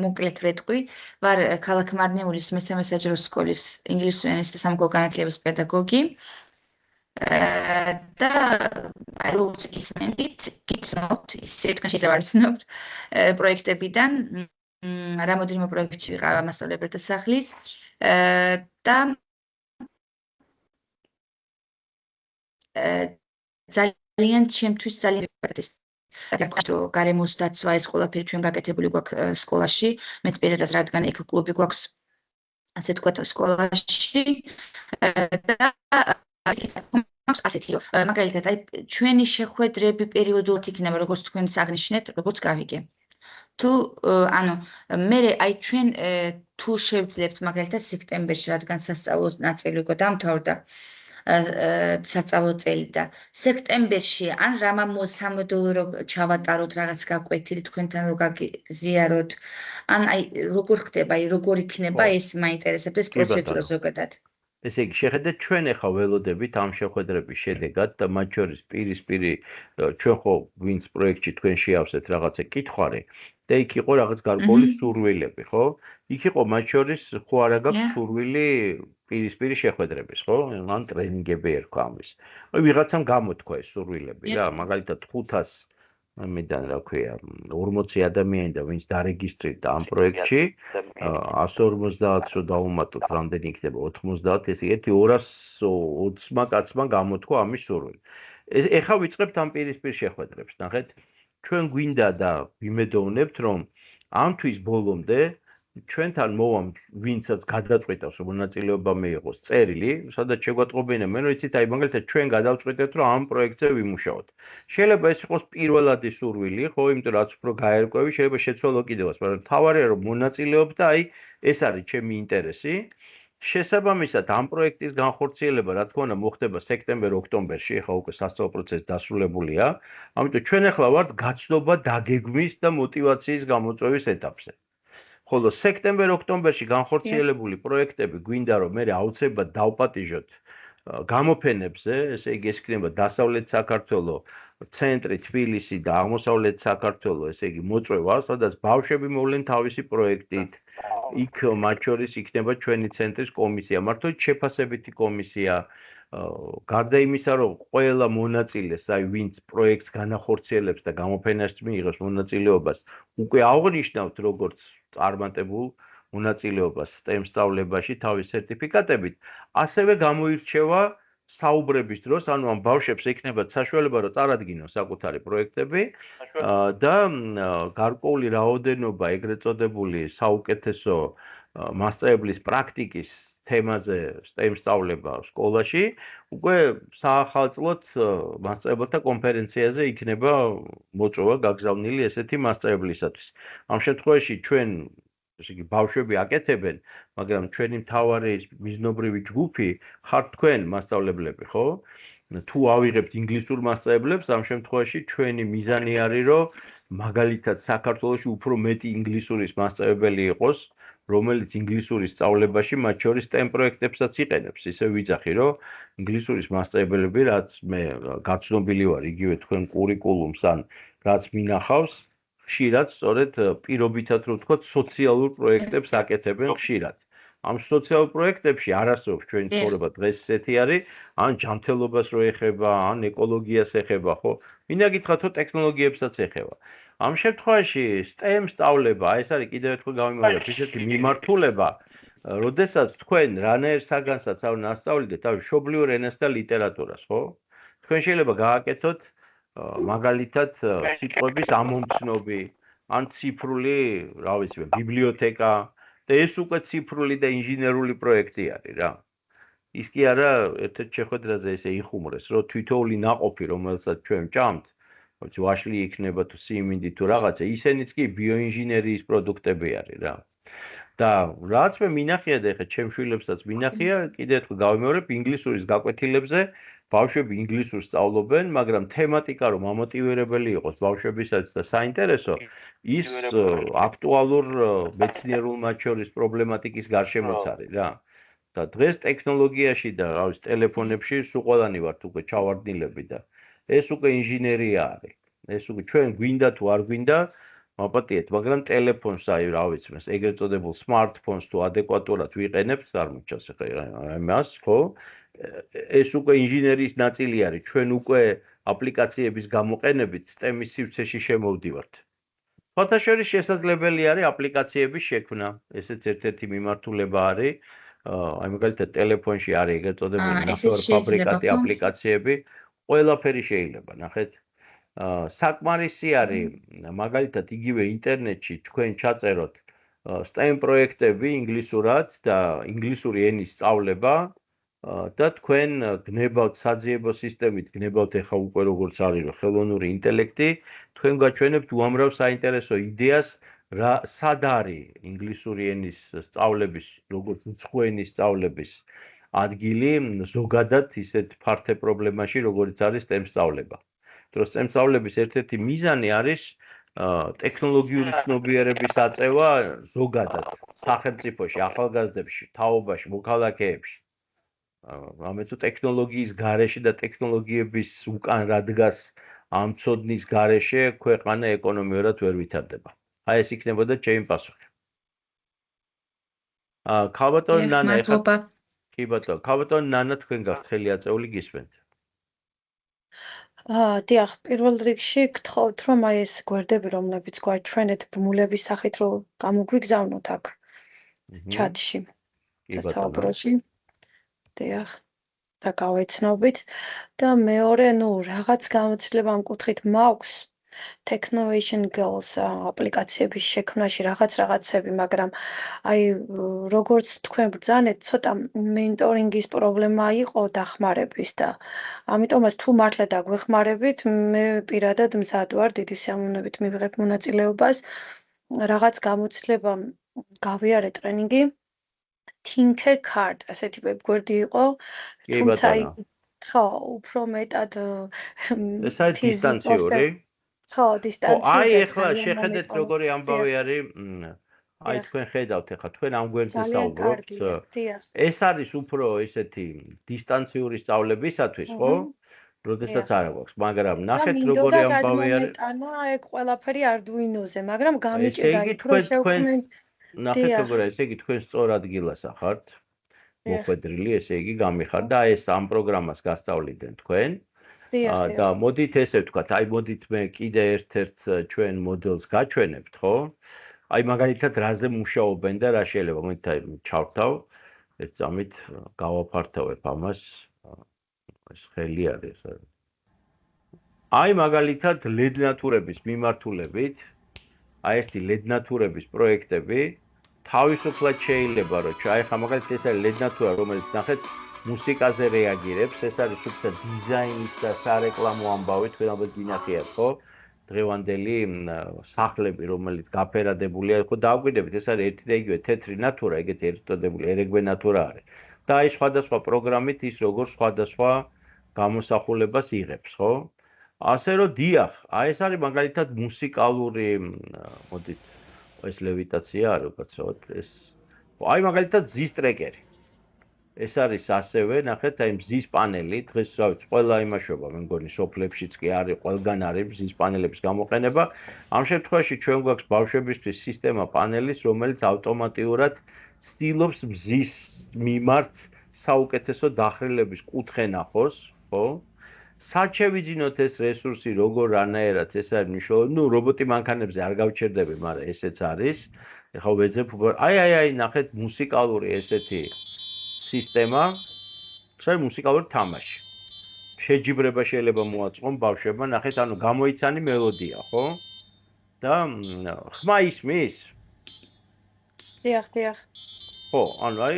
S4: მოკლედ ვეტყვი, ვარ ქალაქ მარნეულის მესამე საჯარო სკოლის ინგლისური ენის და სამოქალაქო განათლების პედაგოგი. და როგორც ისმენთ, გიცნობთ, ისე თქვენ შეიძლება არ ცნობთ პროექტებიდან, რამოდენიმე პროექტში ვიყავ მასწავლებელთა სახლის და ძალიან ჩემთვის ძალიან ის გარემოს დაცვა ეს ყველაფერი ჩვენ გაკეთებული გვაქვს სკოლაში, მეც პირადად რადგან ეკო კლუბი გვაქვს ასე თქვა სკოლაში და ასეთი რომ მაგალითად აი ჩვენი შეხვედრები პერიოდულად იქნება როგორც თქვენს აღნიშნეთ, როგორც გავიგე. თუ ანუ მე აი ჩვენ თუ შევძლებთ მაგალითად სექტემბერში რადგან სასწავლო ნაწილი უკვე დამთავრდა სასწავლო წელი და სექტემბერში ან რამა მოსამოდელო რო ჩავატაროთ რაღაც გაკვეთილი თქვენთან რო გაგზიაროთ ან აი როგორ ხდება აი როგორ იქნება ეს მაინტერესებს ეს პროცედურა ზოგადად.
S1: ესე იგი, შეხედეთ ჩვენ ახლა ველოდებით ამ შეხვედრების შედეგად და მათ შორის პირისპირი ჩვენ ხო ვინც პროექტში თქვენ შეავსეთ რაღაცა კითხვარი და იქ იყო რაღაც გარკვეული სურვილები, ხო? იქ იყო მათ შორის ხო არა გაქვს სურვილი პირისპირი შეხვედრების, ხო? ან ტრენინგები ერქვა ამის. აი ვიღაცამ გამოთქვა ეს სურვილები რა, მაგალითად 500 მედან რა ქვია 40 ადამიანი და ვინც დარეგისტრირდა ამ პროექტში 150-ს რო დავუმატოთ რამდენი იქნება 90 ესე ერთი 220 კაცმა გამოთქვა ამის სურვილი. ეხლა ვიწყებთ ამ პირისპირ შეხვედრებს, ნახეთ. ჩვენ გვინდა და ვიმედოვნებთ რომ ამ თვის ბოლომდე ჩვენთან მოვამ ვინცაც გადაწყვეტავს რომ მონაწილეობა მეიღოს წერილი, სადაც შეგვატყობინა მე რომ იცით აი მაგალითად ჩვენ გადავწყვეტეთ რომ ამ პროექტზე ვიმუშაოთ. შეიძლება ეს იყოს პირველადი სურვილი, ხო, იმიტომ რაც უფრო გაერკვევი, შეიძლება შეცვალო კიდევაც, მაგრამ თავარია რომ მონაწილეობ და აი ეს არის ჩემი ინტერესი. შესაბამისად ამ პროექტის განხორციელება რა თქმა უნდა მოხდება სექტემბერ-ოქტომბერში, ახლა უკვე სასწავლო პროცესი დასრულებულია. ამიტომ ჩვენ ახლა ვართ გაცნობა დაგეგმვის და мотиваციის გამოწვევის ეტაპზე. ხოლო სექტემბერ-ოქტომბერში განხორციელებული პროექტები გვინდა რომ მე აუცილებლად დავპატიჟოთ გამოფენებზე, ესე იგი ეს იქნება დასავლეთ საქართველოს ცენტრი თბილისი და აღმოსავლეთ საქართველოს, ესე იგი მოწვევა, სადაც ბავშვები მოვლენ თავისი პროექტით. იქ მათ შორის იქნება ჩვენი ცენტრის კომისია, მართლა შეფასებითი კომისია. გარდა იმისა, რომ ყველა მონაწილეს, აი ვინც პროექტს განახორციელებს და გამოფენას მიიღებს მონაწილეობას, უკვე აღნიშნავთ როგორც წარმატებულ მონაწილეობას STEM სწავლებაში თავის სერტიფიკატებით, ასევე გამოირჩევა საუბრების დროს, ანუ ამ ბავშვებს ექნებათ საშუალება, რომ წარადგინონ საკუთარი პროექტები და გარკვეული რაოდენობა ეგრეთ წოდებული საუკეთესო მასწავლებლის პრაქტიკის თემაზე STEM სწავლება სკოლაში, უკვე საახალწლოდ მასწავლებელთა კონფერენციაზე იქნება მოწვევა გაგზავნილი ესეთი მასწავლებლისათვის. ამ შემთხვევაში ჩვენ ესე იგი ბავშვები აკეთებენ, მაგრამ ჩვენი მთავარი მიზნობრივი ჯგუფი ხართ თქვენ მასწავლებლები, ხო? თუ ავიღებთ ინგლისურ მასწავლებლებს, ამ შემთხვევაში ჩვენი მიზანი არის, რომ მაგალითად საქართველოში უფრო მეტი ინგლისურის მასწავლებელი იყოს, რომელიც ინგლისურის სწავლებაში მათ შორის STEM პროექტებსაც იყენებს. ისე ვიძახი, რომ ინგლისურის მასწავლებლები, რაც მე გაცნობილი ვარ იგივე თქვენ კურიკულუმს ან რაც მინახავს, ხშირად სწორედ პირობითად რო ვთქვათ, სოციალურ პროექტებს აკეთებენ ხშირად. ამ სოციალურ პროექტებში არ არსებობს ჩვენი ცხოვრება დღეს ესეთი არის, ან ჯანმრთელობას რო ეხება, ან ეკოლოგიას ეხება, ხო? მინდა გითხრათ, რომ ტექნოლოგიებსაც ეხება. ამ შემთხვევაში STEM სწავლება, ეს არის კიდევ ერთხელ გავიმეორებ, ისეთი მიმართულება, როდესაც თქვენ რანაირ საგანსაც არ ნასწავლიდეთ, თავი მშობლიურ ენას და ლიტერატურას, ხო? თქვენ შეიძლება გააკეთოთ მაგალითად სიტყვების ამომცნობი, ან ციფრული, რა ვიცი, ბიბლიოთეკა და ეს უკვე ციფრული და ინჟინერული პროექტი არის რა. ის კი არა ერთ-ერთ შეხვედრაზე ესე იხუმრეს, რომ თითოეული ნაყოფი, რომელსაც ჩვენ ვჭამთ, ვიცი, ვაშლი იქნება თუ სიმინდი თუ რაღაცა, ისენიც კი ბიოინჟინერიის პროდუქტები არის რა. და რაც მე მინახია და ეხლა ჩემ შვილებსაც მინახია, კიდევ ერთხელ გავიმეორებ, ინგლისურის გაკვეთილებზე ბავშვები ინგლისურს სწავლობენ, მაგრამ თემატიკა რომ ამოტივირებელი იყოს ბავშვებისაც და საინტერესო, ის აქტუალურ მეცნიერულ მათ შორის პრობლემატიკის გარშემოც არის რა. და დღეს ტექნოლოგიაში და რა ვიცი, ტელეფონებში სულ ყველანი ვართ უკვე ჩავარდნილები და ეს უკვე ინჟინერია არის. ეს უკვე ჩვენ გვინდა თუ არ გვინდა, მაპატიეთ, მაგრამ ტელეფონს აი რა ვიცი, ეგრეთ წოდებულ smartphones თუ ადეკვატურად ვიყენებთ, წარმოჩას ახლა ამას, ხო? ეს უკვე ინჟინერიის ნაწილი არის. ჩვენ უკვე აპლიკაციების გამოყენებით STEM-ის სივრცეში შემოვდივართ. სხვათა შორის შესაძლებელი არის აპლიკაციების შექმნა. ესეც ერთ-ერთი მიმართულება არის. აი მაგალითად ტელეფონში არის ეგრეთ წოდებული ნახევარფაბრიკატი აპლიკაციები, ყველაფერი შეიძლება, ნახეთ. საკმარისი არის მაგალითად იგივე ინტერნეტში თქვენ ჩაწეროთ STEM პროექტები ინგლისურად და ინგლისური ენის სწავლება და თქვენ გნებავთ საძიებო სისტემით, გნებავთ ეხა უკვე როგორც არის ხელოვნური ინტელექტი, თქვენ გაჩვენებთ უამრავ საინტერესო იდეას, რა სად არის ინგლისური ენის სწავლების, როგორც უცხო ენის სწავლების ადგილი ზოგადად ისეთ ფართე პრობლემაში, როგორც არის STEM სწავლება. რომ STEM სწავლების ერთ-ერთი მიზანი არის ტექნოლოგიური ცნობიერების აწევა ზოგადად სახელმწიფოში, ახალგაზრდებში, თაობაში, მოქალაქეებში. რამე თუ ტექნოლოგიის გარეშე და ტექნოლოგიების უკან რადგას ამ ცოდნის გარეშე ქვეყანა ეკონომიურად ვერ ვითარდება. აი ეს იქნებოდა ჩემი პასუხი. ქალბატონ ნანა, კი ბატონო, ქალბატონ ნანა, თქვენ გაქვთ ხელი აწეული, გისმენთ.
S5: დიახ, პირველ რიგში გთხოვთ, რომ აი ეს გვერდები, რომლებიც გვაჩვენეთ ბმულების სახით, რომ გამოგვიგზავნოთ აქ ჩატში, საუბროში. დიახ, და გავეცნობით და მეორე, რაღაც გამოცდილება ამ კუთხით მაქვს Technovation Girls აპლიკაციების შექმნაში რაღაცები, მაგრამ აი როგორც თქვენ ბრძანეთ, ცოტა მენტორინგის პრობლემა იყო დახმარების და ამიტომაც თუ მართლა დაგვეხმარებით, მე პირადად მზად ვარ დიდი სიამოვნებით მივიღებ მონაწილეობას. რაღაც გამოცდილება გავიარე ტრენინგი Tinkercad, ასეთი ვებგვერდი იყო, თუმცა ხო, უფრო მეტად
S1: ეს არის დისტანციური.
S5: ხო, დისტანციური.
S1: აი ეხლა შეხედეთ როგორი ამბავი არის. აი თქვენ ხედავთ ეხლა თქვენ ამ გვერდზე საუბრობთ. ეს არის უფრო ესეთი დისტანციური სწავლებისათვის, ხო? როდესაც არ აქვს, მაგრამ ნახეთ როგორი ამბავი არის.
S5: ეგ ყველაფერი Arduino-ზე, მაგრამ გამიჭირდა იქ რომ შევქმნით.
S1: ნახეთ როგორია, ესე იგი თქვენ სწორ ადგილას ახართ. მოხვედრილი, ესე იგი გამიხართ და ეს ამ პროგრამას გასწავლიდან თქვენ. და მოდით ესე ვთქვათ, აი მოდით მე კიდე ერთ-ერთ ჩვენ მოდელს გაჩვენებთ, ხო? აი მაგალითად რაზე მუშაობენ და რა შეიძლება, მოდით აი ჩავთავ, ეს წამით გავაფართავებ ამას. ეს ხელი არის. აი მაგალითად LED ნატურების მიმართულებით, აი ერთი LED ნატურების პროექტები თავისუფლად შეიძლება რომ აი ხა მაგალითად ეს არის ლედნათურა რომელიც ნახეთ მუსიკაზე რეაგირებს ეს არის უფრო დიზაინის და სარეკლამო ამბავი თქვენ ალბათ გინახიათ ხო დღევანდელი სახლები რომელიც გაფერადებულია ხო დააკვირდებით ეს არის ერთი და იგივე თეთრი ნათურა ეგეთი ერთწოდებული ერეგვე ნათურა არის და აი სხვადასხვა პროგრამით ის როგორ სხვადასხვა გამოსახულებას იღებს ხო ასე რომ დიახ აი ეს არის მაგალითად მუსიკალური მოდით ეს ლევიტაცია არის უკაცრავად ეს აი მაგალითად ზის ტრეკერი ეს არის ასევე ნახეთ აი მზის პანელი დღეს რა ვიცი ყველა იმაშობა მე მგონი სოფლებშიც კი არის ყველგან არის მზის პანელების გამოყენება ამ შემთხვევაში ჩვენ გვაქვს ბავშვებისთვის სისტემა პანელის რომელიც ავტომატურად ცდილობს მზის მიმართ საუკეთესო დახრილების კუთხე ნახოს ხო სად შევიძინოთ ეს რესურსი როგორ რანაირად ეს არის მნიშვნელოვანი ნუ რობოტი მანქანებზე არ გავჩერდები მაგრამ ესეც არის ეხლა ვეძებ აი ნახეთ მუსიკალური ესეთი სისტემა ეს მუსიკალური თამაში შეჯიბრება შეიძლება მოაწყონ ბავშვებმა ნახეთ ანუ გამოიცანი მელოდია ხო და ხმა ისმის
S5: დიახ
S1: ხო ანუ აი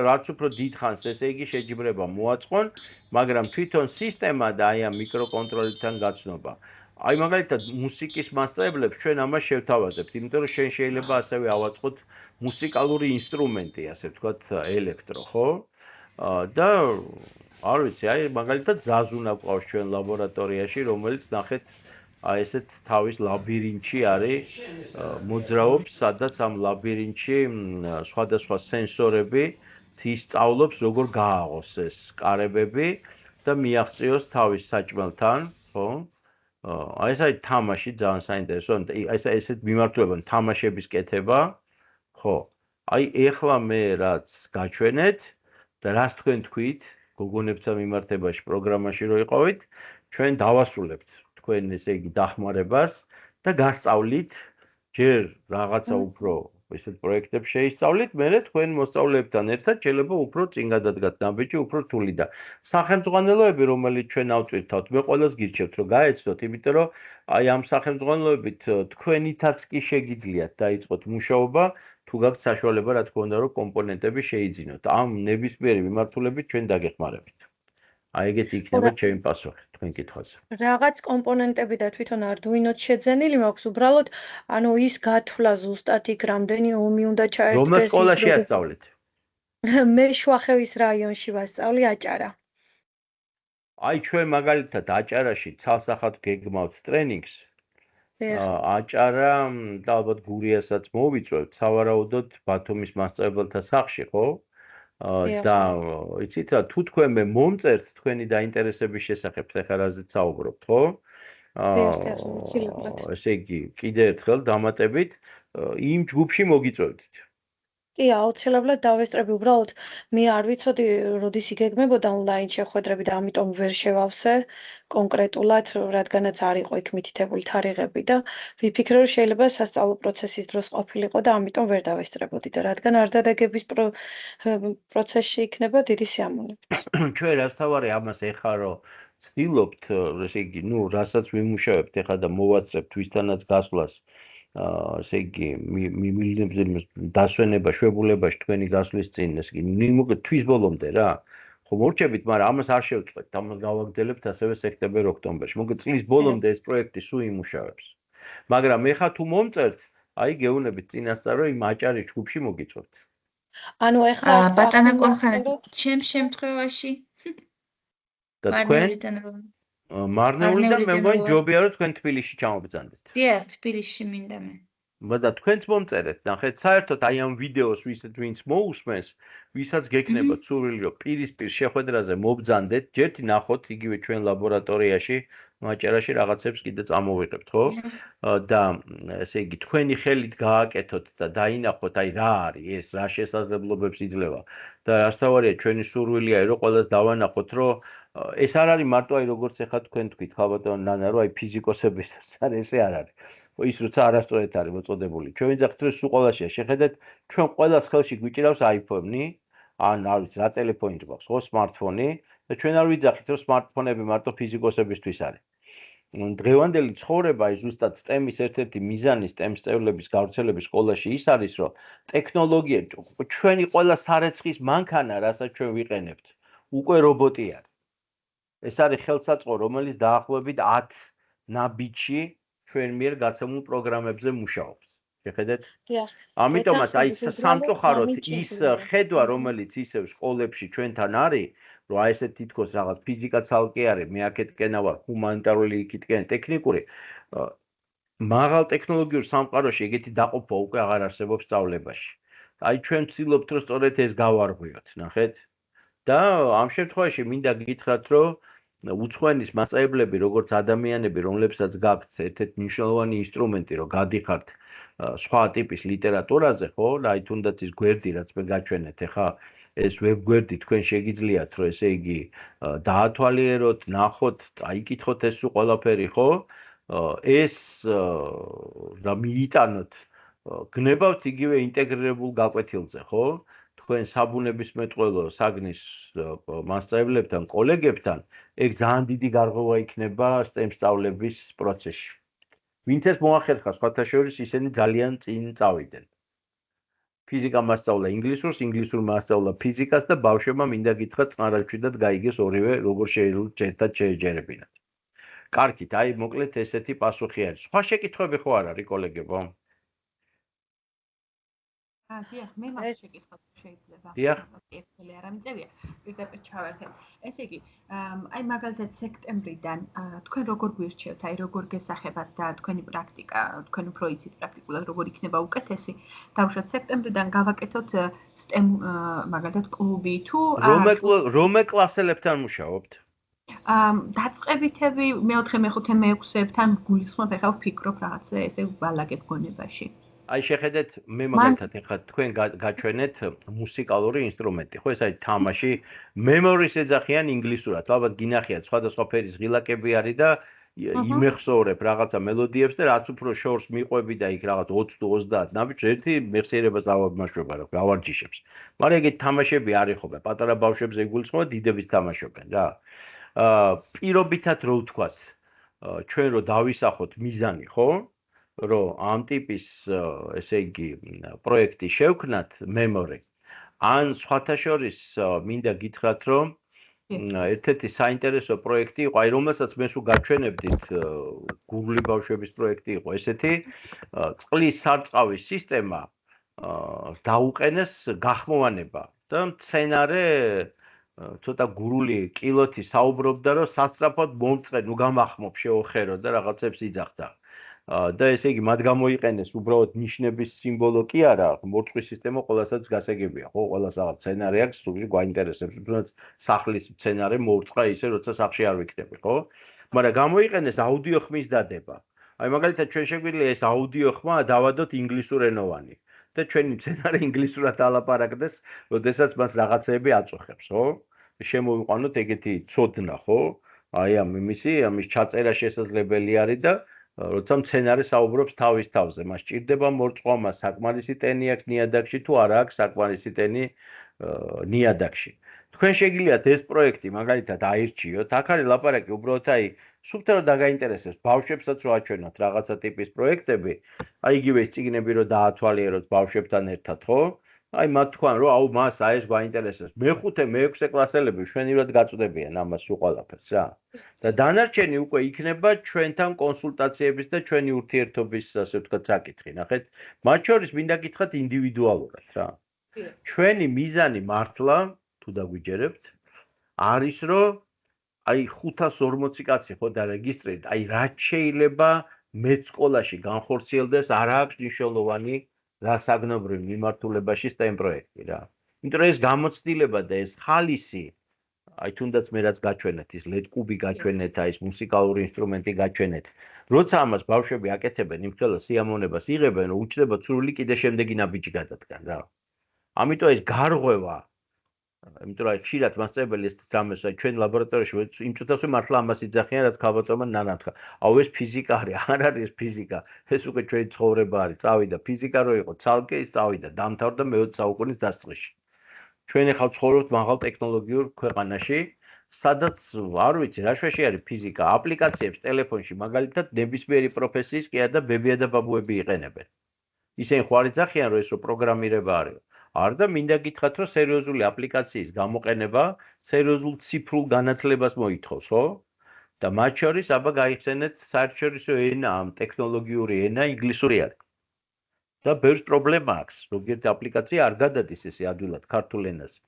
S1: რაც უფრო დიდხანს ესე იგი შეჯიბრება მოაწყონ მაგრამ თვითონ სისტემა და აი ამ მიკროკონტროლერთან გაცნობა აი მაგალითად მუსიკის მასწავლებლებს ჩვენ ამას შევთავაზებთ იმიტომ რომ შენ შეიძლება ასევე ავაწყოთ მუსიკალური ინსტრუმენტი ასე ვთქვათ ელექტრო ხო და არ ვიცი აი მაგალითად ზაზუნა ყავს ჩვენ ლაბორატორიაში რომელიც ნახეთ აი ესეთ თავის ლაბირინთში არის მოძრაობს სადაც ამ ლაბირინთში სხვადასხვა სენსორები ისწავლობს როგორ გააღოს ეს კარებები და მიაღწიოს თავის საჭმელთან ხო აი ეს არის თამაში ძალიან საინტერესო აი ესეთ მიმართულებად თამაშების კეთება ხო აი ეხლა მე რაც გაჩვენეთ და რას თქვენ თქვით გოგონებთან მიმართებაში პროგრამაში რო იყავით ჩვენ დავასრულებთ თქვენ ესე იგი დახმარებას და გასწავლით ჯერ რაღაცა უფრო ესეთ პროექტებს შეისწავლით მერე თქვენ მოსწავლეებთან ერთად შეიძლება უფრო წინ გადადგათ ნაბიჯი უფრო რთული და სახელმძღვანელოები რომელიც ჩვენ ავწვირთავთ მე ყველას გირჩევთ რომ გაეცნოთ იმიტომ რომ აი ამ სახელმძღვანელოებით თქვენითაც კი შეგიძლიათ დაიწყოთ მუშაობა თუ გაქვთ საშუალება რა თქმა უნდა რომ კომპონენტები შეიძინოთ ამ ნებისმიერი მიმართულებით ჩვენ დაგეხმარებით აი ეგეთი იქნება ჩემი პასუხი თქვენ კითხვაზე
S5: რაღაც კომპონენტები და თვითონ Arduino-თ შეძენილი მაქვს უბრალოდ ანუ ის გათვლა ზუსტად იქ რამდენი ომი უნდა ჩაერთდეს
S1: რომელ სკოლაში ასწავლეთ
S5: მე შუახევის რაიონში ვასწავლი აჭარა
S1: აი ჩვენ მაგალითად აჭარაში ცალსახად გეგმავთ ტრენინგს აჭარა და ალბათ გურიასაც მოვიწვევთ სავარაუდოდ ბათუმის მასწავლებელთა სახლში ხო და იცით რა თუ თქვენ მე მომწერთ თქვენი დაინტერესების შესახებ ხა რაზეც საუბრობთ ხო ესე იგი კიდე ერთხელ დამატებით იმ ჯგუფში მოგიწევდით
S5: კი აუცილებლად დავესწრები უბრალოდ მე არ ვიცოდი როდის იგეგმებოდა ონლაინ შეხვედრები და ამიტომ ვერ შევავსე კონკრეტულად რადგანაც არ იყო იქ მითითებული თარიღები და ვიფიქრე რომ შეიძლება სასწავლო პროცესის დროს ყოფილიყო და ამიტომ ვერ დავესწრებოდი და რადგან არ დადაგების პროცესში იქნება დიდი სიამოვნებით
S1: ჩვენ რას თავარი ამას ეხა რომ ცდილობთ ესე იგი ნუ რასაც ვიმუშავებთ ეხა და მოვაწევთ ვისთანაც გასვლას ესე იგი დასვენება შვებულებაში თქვენი გასვლის წინ ესე იგი თვის ბოლომდე რა ხო მორჩებით მაგრამ ამას არ შევწყვეტთ ამას გავაგრძელებთ ასევე სექტემბერ-ოქტომბერში მოკლედ წლის ბოლომდე ეს პროექტი სულ იმუშავებს მაგრამ ეხა თუ მომწერთ აი გეუბნებით წინასწარ რომ იმ აჭარის ჯგუფში მოგიწევთ
S5: ანუ ეხლა
S4: ბატონა კოლხანა ჩემ შემთხვევაში
S1: და თქვენ მარნეულიდან მე მგონი ჯობია რომ თქვენ თბილისში ჩამობრძანდეთ.
S4: დიახ, თბილისში მინდა მე.
S1: და თქვენც მომწერეთ, ნახეთ, საერთოდ აი ამ ვიდეოს ვინც მოусმენს, ვისაც გეკნება სურვილი რომ პირისპირ შეხვედრაზე მობრძანდეთ, ჯერთი ნახოთ იგივე ჩვენ ლაბორატორიაში, აჭარაში რაღაცებს კიდე წამოვიღებთ, ხო? და ესე იგი თქვენი ხელით გააკეთოთ და დაინახოთ აი რა არის ეს, რა შესაძლებლობებს იძლევა. და რასთავარია ჩვენი სურვილია რომ ყველას დავანახოთ, რომ ეს არ არის მარტო აი როგორც ახლა თქვენ თქვით ხალბატონ ნანა რომ აი ფიზიკოსებისაც არ ესე არ არის. ის როცა არასწორად არის მოწოდებული. ჩვენ ვიძახით რომ სულ ყველაშია. შეხედეთ ჩვენ ყველას ხელში გვიჭირავს iPhone-ი, ან არ ვიცი რა ტელეფონი გვაქვს, ხო, smartphone-ი და ჩვენ არ ვიძახით რომ smartphone-ები მარტო ფიზიკოსებისთვის არის. დღევანდელი ცხოვრება აი ზუსტად STEM-ის ერთ-ერთი მიზანი STEM სწავლების გავრცელების სკოლაში ის არის, რომ ტექნოლოგია ჩვენი ყველა სარეცხის მანქანა, რასაც ჩვენ ვიყენებთ, უკვე რობოტი არის. ეს არის ხელსაწყო, რომელიც დაახლოებით 10 ნაბიჯში ჩვენ მიერ გაცემულ პროგრამებზე მუშაობს. შეხედეთ?
S5: დიახ.
S1: ამიტომაც აი
S5: გეთანხმებით
S1: სამწუხაროდ
S5: უბრალოდ
S1: ის
S5: გამიჩნდება.
S1: ხედვა, რომელიც ისევ სკოლებში ჩვენთან არის, რომ აი ესე თითქოს რაღაც ფიზიკა ცალკე არის, მე აქეთკენ ვარ, ჰუმანიტარული იქითკენ, ტექნიკური. მაღალ ტექნოლოგიურ სამყაროში ეგეთი დაყოფა უკვე აღარ არსებობს სწავლებაში. აი ჩვენ ვცდილობთ, რომ სწორედ ეს გავარღვიოთ, ნახეთ? და ამ შემთხვევაში მინდა გითხრათ, რომ უცხოენის მასწავლებლები, როგორც ადამიანები, რომლებსაც გაქვთ ერთ-ერთი მნიშვნელოვანი ინსტრუმენტი, რომ გადიხართ სხვა ტიპის ლიტერატურაზე, ხო? აი თუნდაც ის გვერდი, რაც მე გაჩვენეთ, ეხა ეს ვებგვერდი თქვენ შეგიძლიათ, რომ ესე იგი დაათვალიეროთ, ნახოთ, წაიკითხოთ ეს ყველაფერი, ხო? ეს და მიიტანოთ, გნებავთ იგივე ინტეგრირებულ გაკვეთილზე, ხო? თქვენ საბუნებისმეტყველო საგნის მასწავლებლებთან, კოლეგებთან, ეგ ძალიან დიდი გარღვევა იქნება STEM სწავლების პროცესში. ვინც ეს მოახერხა, სხვათა შორის ისინი ძალიან წინ წავიდნენ. ფიზიკა მასწავლა ინგლისურს, ინგლისურმა მასწავლა ფიზიკას და ბავშვებმა მინდა გითხრათ, წყარაჩვიდად გაიგეს ორივე, როგორ შეიძლება ერთად შეეჯერებინათ. კარგით, აი მოკლედ ესეთი პასუხი არის. სხვა შეკითხვები ხო არ არის, კოლეგებო?
S3: დიახ, მე მაქვს შეკითხვა შეიძლება.
S1: დიახ.
S3: ერთელი არ ამიწევია. პირდაპირ ჩავერთებ. ესე იგი, აი მაგალითად სექტემბრიდან თქვენ როგორ გვირჩევთ, აი როგორ გესახებათ და თქვენი პრაქტიკა, თქვენ უფრო იცით პრაქტიკულად როგორ იქნება უკეთესი. დავუშვათ სექტემბრიდან გავაკეთოთ STEM მაგალითად კლუბი თუ
S1: რომელ კლასელებთან მუშაობთ?
S3: დაწყებითები მეოთხე, მეხუთე, მეექვსეებთან გულისხმობ, ეხლა ვფიქრობ რაღაცა ესე ვალაგებ გონებაში.
S1: აი შეხედეთ, მე მაგალითად ეხლა თქვენ გაჩვენეთ მუსიკალური ინსტრუმენტი, ხო ეს არის თამაში, მემორის ეძახიან ინგლისურად, ალბათ გინახიათ სხვადასხვა ფერის ღილაკები არის და იმეხსოვრებ რაღაცა მელოდიებს და რაც უფრო შორს მიყვები და იქ რაღაც 20 თუ 30 ნაბიჯს ერთი მეხსიერებას ავამაშობა რა, გავარჯიშებს. მაგრამ ეგეთ თამაშები არ ეხობა, პატარა ბავშვებზე იგულისხმება, დიდებიც თამაშობენ რა. პირობითად რო ვთქვათ, ჩვენ რო დავისახოთ მიზანი, ხო? რომ ამ ტიპის ესე იგი პროექტი შევქნათ მემორი. ან სხვათა შორის მინდა გითხრათ, რომ ერთ-ერთი საინტერესო პროექტი იყო, აი რომელსაც მე სულ გაჩვენებდით, გუგლი ბავშვების პროექტი იყო ესეთი, წყლის სარწყავის სისტემა დაუყენეს გახმოვანება და მცენარე ცოტა გურული კილოთი საუბრობდა, რომ სასწრაფოდ მომწყე, ნუ გამახმობ, შეოხერო და რაღაცებს იძახდა. და ესე იგი მათ გამოიყენეს უბრალოდ ნიშნების სიმბოლო კი არა, მორწყვი სისტემა ყველასაც გასაგებია, ხო, ყველას რაღაც სცენარი აქვს, თუ გვაინტერესებს, თუნდაც სახლის სცენარი მორწყა ისე, როცა სახლში არ ვიქნები, ხო? მაგრამ გამოიყენეს აუდიო ხმის დადება. აი მაგალითად ჩვენ შეგვიძლია ეს აუდიო ხმა დავადოთ ინგლისურენოვანი და ჩვენი სცენარი ინგლისურად ალაპარაკდეს, როდესაც მას რაღაცეები აწუხებს, ხო? შემოვიყვანოთ ეგეთი ცოდნა, ხო? აი ამის ჩაწერა შესაძლებელი არის და როცა მცენარე საუბრობს თავის თავზე, მას ჭირდება მორწყვა, მას საკმარისი ტენი აქვს ნიადაგში თუ არა აქვს საკმარისი ტენი ნიადაგში. თქვენ შეგიძლიათ ეს პროექტი მაგალითად აირჩიოთ, აქ არის ლაპარაკი უბრალოდ აი სუფთა რომ დაგაინტერესებს ბავშვებსაც რო აჩვენოთ რაღაცა ტიპის პროექტები, აი იგივე ის წიგნები რო დაათვალიეროთ ბავშვებთან ერთად, ხო? აი მათ თქვან რომ აუ მას აი ეს გვაინტერესებს. მეხუთე, მეექვსე კლასელები მშვენივრად გაწვდებიან ამას უყალაფერს რა. და დანარჩენი უკვე იქნება ჩვენთან კონსულტაციების და ჩვენი ურთიერთობის ასე ვთქვათ საკითხი, ნახეთ. მათ შორის მინდა გითხრათ ინდივიდუალურად რა. ჩვენი მიზანი მართლა თუ დაგვიჯერებთ არის რომ აი 540 კაცი ხო დარეგისტრირეთ, აი რაც შეიძლება მეც სკოლაში განხორციელდეს, არ აქვს მნიშვნელოვანი რასაგნობრივ მიმართულებაში STEM პროექტი რა. იმიტომ რომ ეს გამოცდილება და ეს ხალისი, აი თუნდაც მე რაც გაჩვენეთ, ის ლედკუბი გაჩვენეთ, აი ეს მუსიკალური ინსტრუმენტი გაჩვენეთ. როცა ამას ბავშვები აკეთებენ, იმ ხელა სიამოვნებას იღებენ, რომ უჩნდება სრული კიდე შემდეგი ნაბიჯი გადადგან რა. ამიტომ ეს გარღვევა, იმიტომ რომ ხშირად მასწავლებელი ეს ძამეს, აი ჩვენ ლაბორატორიაში იმ წუთას მართლა ამას იძახიან, რაც ქალბატონმა ნანა თქვა. აუ ეს ფიზიკა არის, არ არის ეს ფიზიკა. ეს უკვე ჩვენი ცხოვრება არის. წავიდა ფიზიკა რო იყო, ცალკე ის წავიდა, დამთავრდა მე-20 საუკუნის დასწრში. ჩვენ ახლა ვცხოვრობთ მაღალ ტექნოლოგიურ ქვეყანაში სადაც არ ვიცი რა შვეში არის ფიზიკა აპლიკაციებს ტელეფონში მაგალითად ნებისმიერი პროფესიის კი და ბებია და ბაბუები იყენებენ ისინი ხო არ იძახიან რომ ეს რო პროგრამირება არის არ და მინდა გითხრათ რომ სერიოზული აპლიკაციის გამოყენება სერიოზულ ციფრულ განათლებას მოითხოვს ხო და მათ შორის აბა გაიხსენეთ საერთაშორისო ენა ამ ტექნოლოგიური ენა ინგლისური არის და ბევრ პრობლემა აქვს ზოგიერთი აპლიკაცია არ გადადის ესე ადვილად ქართულ ენაზე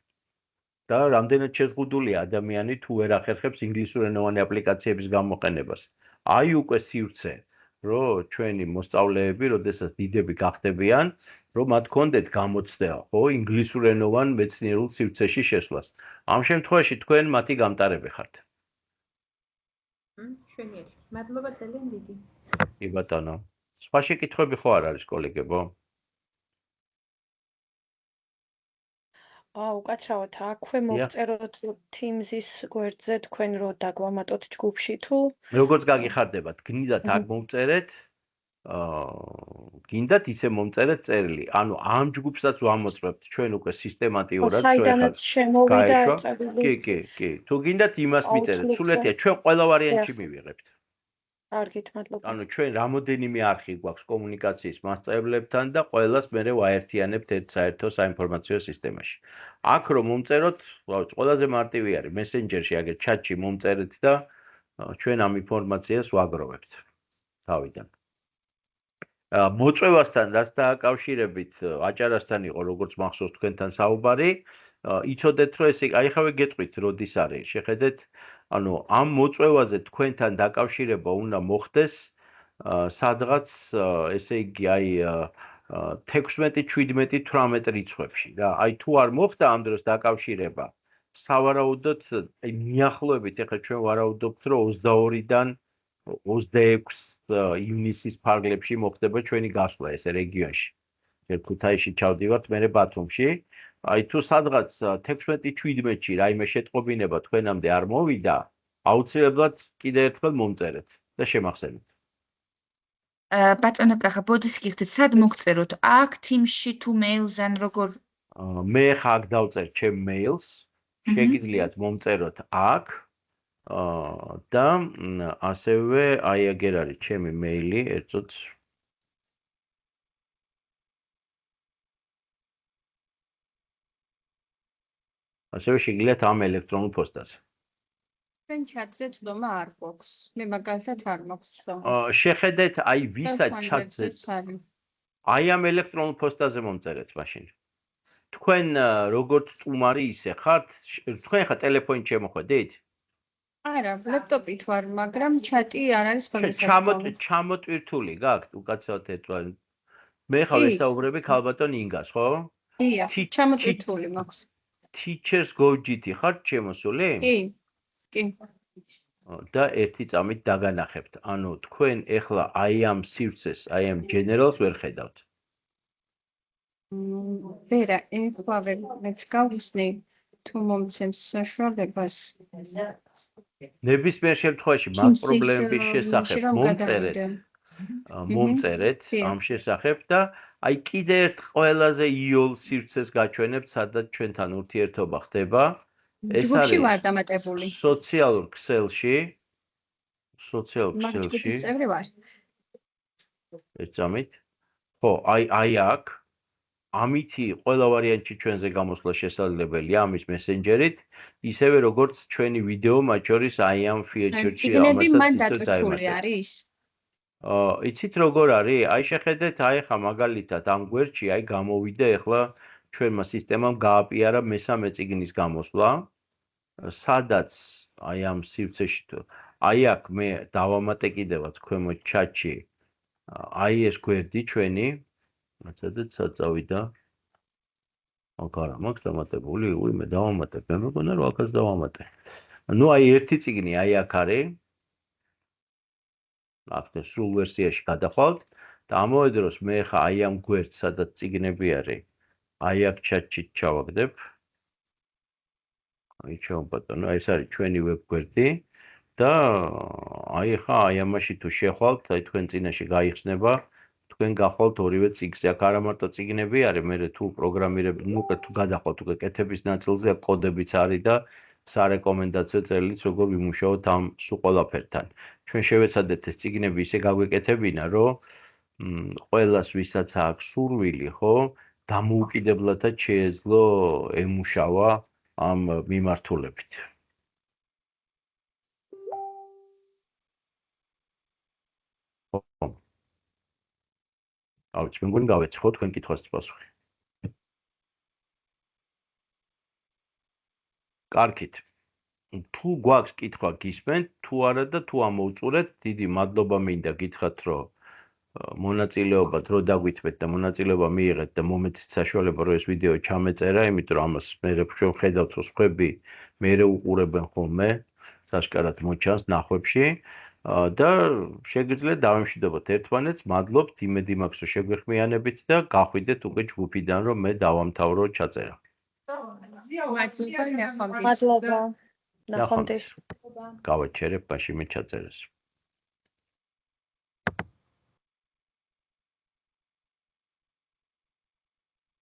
S1: და რამდენად შეზღუდულია ადამიანი თუ ვერ ახერხებს ინგლისურენოვანი აპლიკაციების გამოყენებას. აი უკვე სივრცე, რომ ჩვენი მოსწავლეები, როდესაც დიდები გახდებიან, რომ მათ კონდეთ გამოცდა, ხო, ინგლისურენოვან მეცნიერულ სივრცეში შესვლას. ამ შემთხვევაში თქვენ მათი გამტარები ხართ.
S3: შვენიერი. მადლობა ძალიან დიდი.
S1: კი ბატონო. სხვა შეკითხვები ხო არ არის კოლეგებო?
S5: უკაცრავად აქვე მოვწეროთ Teams-ის გვერდზე თქვენ რო დაგვამატოთ ჯგუფში თუ
S1: როგორც გაგიხარდებათ, გინდათ აქ მოვწერეთ, გინდათ ისე მომწერეთ წერილი. ანუ ამ ჯგუფსაც ვამოწმებთ ჩვენ უკვე სისტემატიურად,
S5: საიდანაც შემოვიდა
S1: კი. თუ გინდათ იმას მიწერეთ, სულეთია ჩვენ ყველა ვარიანტში მივიღებთ.
S5: კარგით, მადლობა.
S1: ანუ ჩვენ რამოდენიმე არხი გვაქვს კომუნიკაციის მასწავლებლებთან და ყველას მერე ვაერთიანებთ ერთ საერთო საინფორმაციო სისტემაში. აქ რომ მომწეროთ, ყველაზე მარტივი არის მესენჯერში აგერ ჩატში მომწერეთ და ჩვენ ამ ინფორმაციას ვაგროვებთ თავიდან. მოწვევასთან რაც დააკავშირებით აჭარასთან იყო როგორც მახსოვს თქვენთან საუბარი, იცოდეთ რომ ესე აიხავე გეტყვით როდის არის. შეხედეთ ანუ ამ მოწვევაზე თქვენთან დაკავშირება უნდა მოხდეს სადღაც ესე იგი აი 16, 17, 18 რიცხვებში რა. აი თუ არ მოხდა ამ დროს დაკავშირება, სავარაუდოდ აი მიახლოებით ეხლა ჩვენ ვარაუდობთ რომ 22-დან 26 ივნისის ფარგლებში მოხდება ჩვენი გასვლა ეს რეგიონში. ერთ ქუთაისში ჩავდივართ, მე ბათუმში. აი თუ სადღაც 16-17-ში რაიმე შეტყობინება თქვენამდე არ მოვიდა, აუცილებლად კიდევ ერთხელ მომწერეთ და შემახსენეთ.
S4: ბატონო კახა, ბოდის გიხდეთ, სად მოგწეროთ? აქ Teams-ში თუ mail-ზე ან როგორ?
S1: მე ხა აქ დავწერ ჩემ mail-ს, შეგიძლიათ მომწეროთ აქ და ასევე აი აგერ არის ჩემი mail-ი, ერთ წუთს ასევე შეგიძლიათ ამ ელექტრონულ პოსტაზე.
S2: ჩვენ ჩატზე წდომა არ გვაქვს. მე მაგალითად არ მაქვს წდომა.
S1: შეხედეთ, აი ვისაც ჩატზე. აი ამ ელექტრონულ პოსტაზე მომწერეთ მაშინ. თქვენ როგორც სტუმარი ისე ხართ, თქვენ ხა ტელეფონით შემოხვედით?
S2: არა, ლეპტოპით ვარ, მაგრამ ჩატი არ არის ხელმისაწვდომი.
S1: ჩამოტვირთული გაქვთ უკაცრავად ერთვარ. მე ხა ვესაუბრები ქალბატონ ინგას, ხო?
S2: დიახ, ჩამოტვირთული მაქვს.
S1: Teachers Go-GT ხართ შემოსული?
S2: კი.
S1: და ერთი წამით დაგანახებთ. ანუ თქვენ ეხლა აი ამ სივრცეს, აი ამ generals ვერ ხედავთ.
S2: ვერა, ეხლა ვერ მეც გავხსნი თუ მომცემს საშუალებას.
S1: ნებისმიერ შემთხვევაში მაგ პრობლემების შესახებ მომწერეთ ამ შესახებ და აი კიდე ერთ ყველაზე იოლ სივრცეს გაჩვენებთ, სადაც ჩვენთან ურთიერთობა ხდება. ეს არის სოციალურ ქსელში. ეცამით. ხო, აი აქ ამითი ყველა ვარიანტში ჩვენზე გამოსვლა შესაძლებელია ამის მესენჯერით, ისევე როგორც ჩვენი ვიდეო, მათ შორის აი ამ feature-ში
S2: ამასაც არის.
S1: იცით როგორ არის? აი შეხედეთ, აი ხა მაგალითად ამ გვერდში აი გამოვიდა ეხლა ჩვენმა სისტემამ გააპიარა მესამე წიგნის გამოსვლა, სადაც აი ამ სივრცეში თუ აი აქ მე დავამატე კიდევაც ქვემოთ ჩატში აი ეს გვერდი ჩვენი სადაც წავიდა აქ არა მაქვს დამატებული, მე დავამატებ, მე მგონა რომ აქაც დავამატე. ნუ აი ერთი წიგნი აი აქ არის. აქ სრულ ვერსიაში გადახვალთ და ამავე დროს მე ხა აი ამ გვერდს სადაც წიგნები არის. აი აქ ჩატში ჩავაგდებ. აი ჩემ ბატონო, ეს არის ჩვენი ვებ გვერდი და აი ხა აი ამაში თუ შეხვალთ, აი თქვენ წინაშე გაიხსნება, თქვენ გახვალთ ორივე წიგნზე. აქ არა მარტო წიგნები არის, მე თუ პროგრამირები, ნუ თუ გადახვალთ უკვე კეთების ნაწილზე, კოდებიც არის და სარეკომენდაციო წერილიც როგორ ვიმუშაოთ ამ სულ ყველაფერთან. ჩვენ შევეცადეთ ეს წიგნები ისე გაგვეკეთებინა, რომ ყველას ვისაც აქვს სურვილი, ხო, დამოუკიდებლადაც შეეძლო ემუშავა ამ მიმართულებით. ავიც მე მგონი გავეცი ხო თქვენ კითხვას პასუხი. კარგით. თუ გვაქვს კითხვა გისმენთ, თუ არა და თუ ამოვწურეთ, დიდი მადლობა მინდა გითხრათ, რომ მონაწილეობა დრო დაგვითმეთ და მონაწილეობა მიიღეთ და მომეცით საშუალება რომ ეს ვიდეო ჩამეწერა, იმიტომ რომ ამას მე ჩვენ ხედავთ რომ სხვები მერე უყურებენ ხოლმე, საშკარად მოჩანს ნახვებში და შეგიძლიათ დავემშვიდობოთ ერთმანეთს, მადლობთ, იმედი მაქვს რომ შეგვეხმიანებით და გახვიდეთ უკვე ჯგუფიდან რომ მე დავამთავრო ჩაწერა.
S5: მადლობა. ნახვამდის.
S1: გავაჩერებ მაშინ მე ჩაწერას.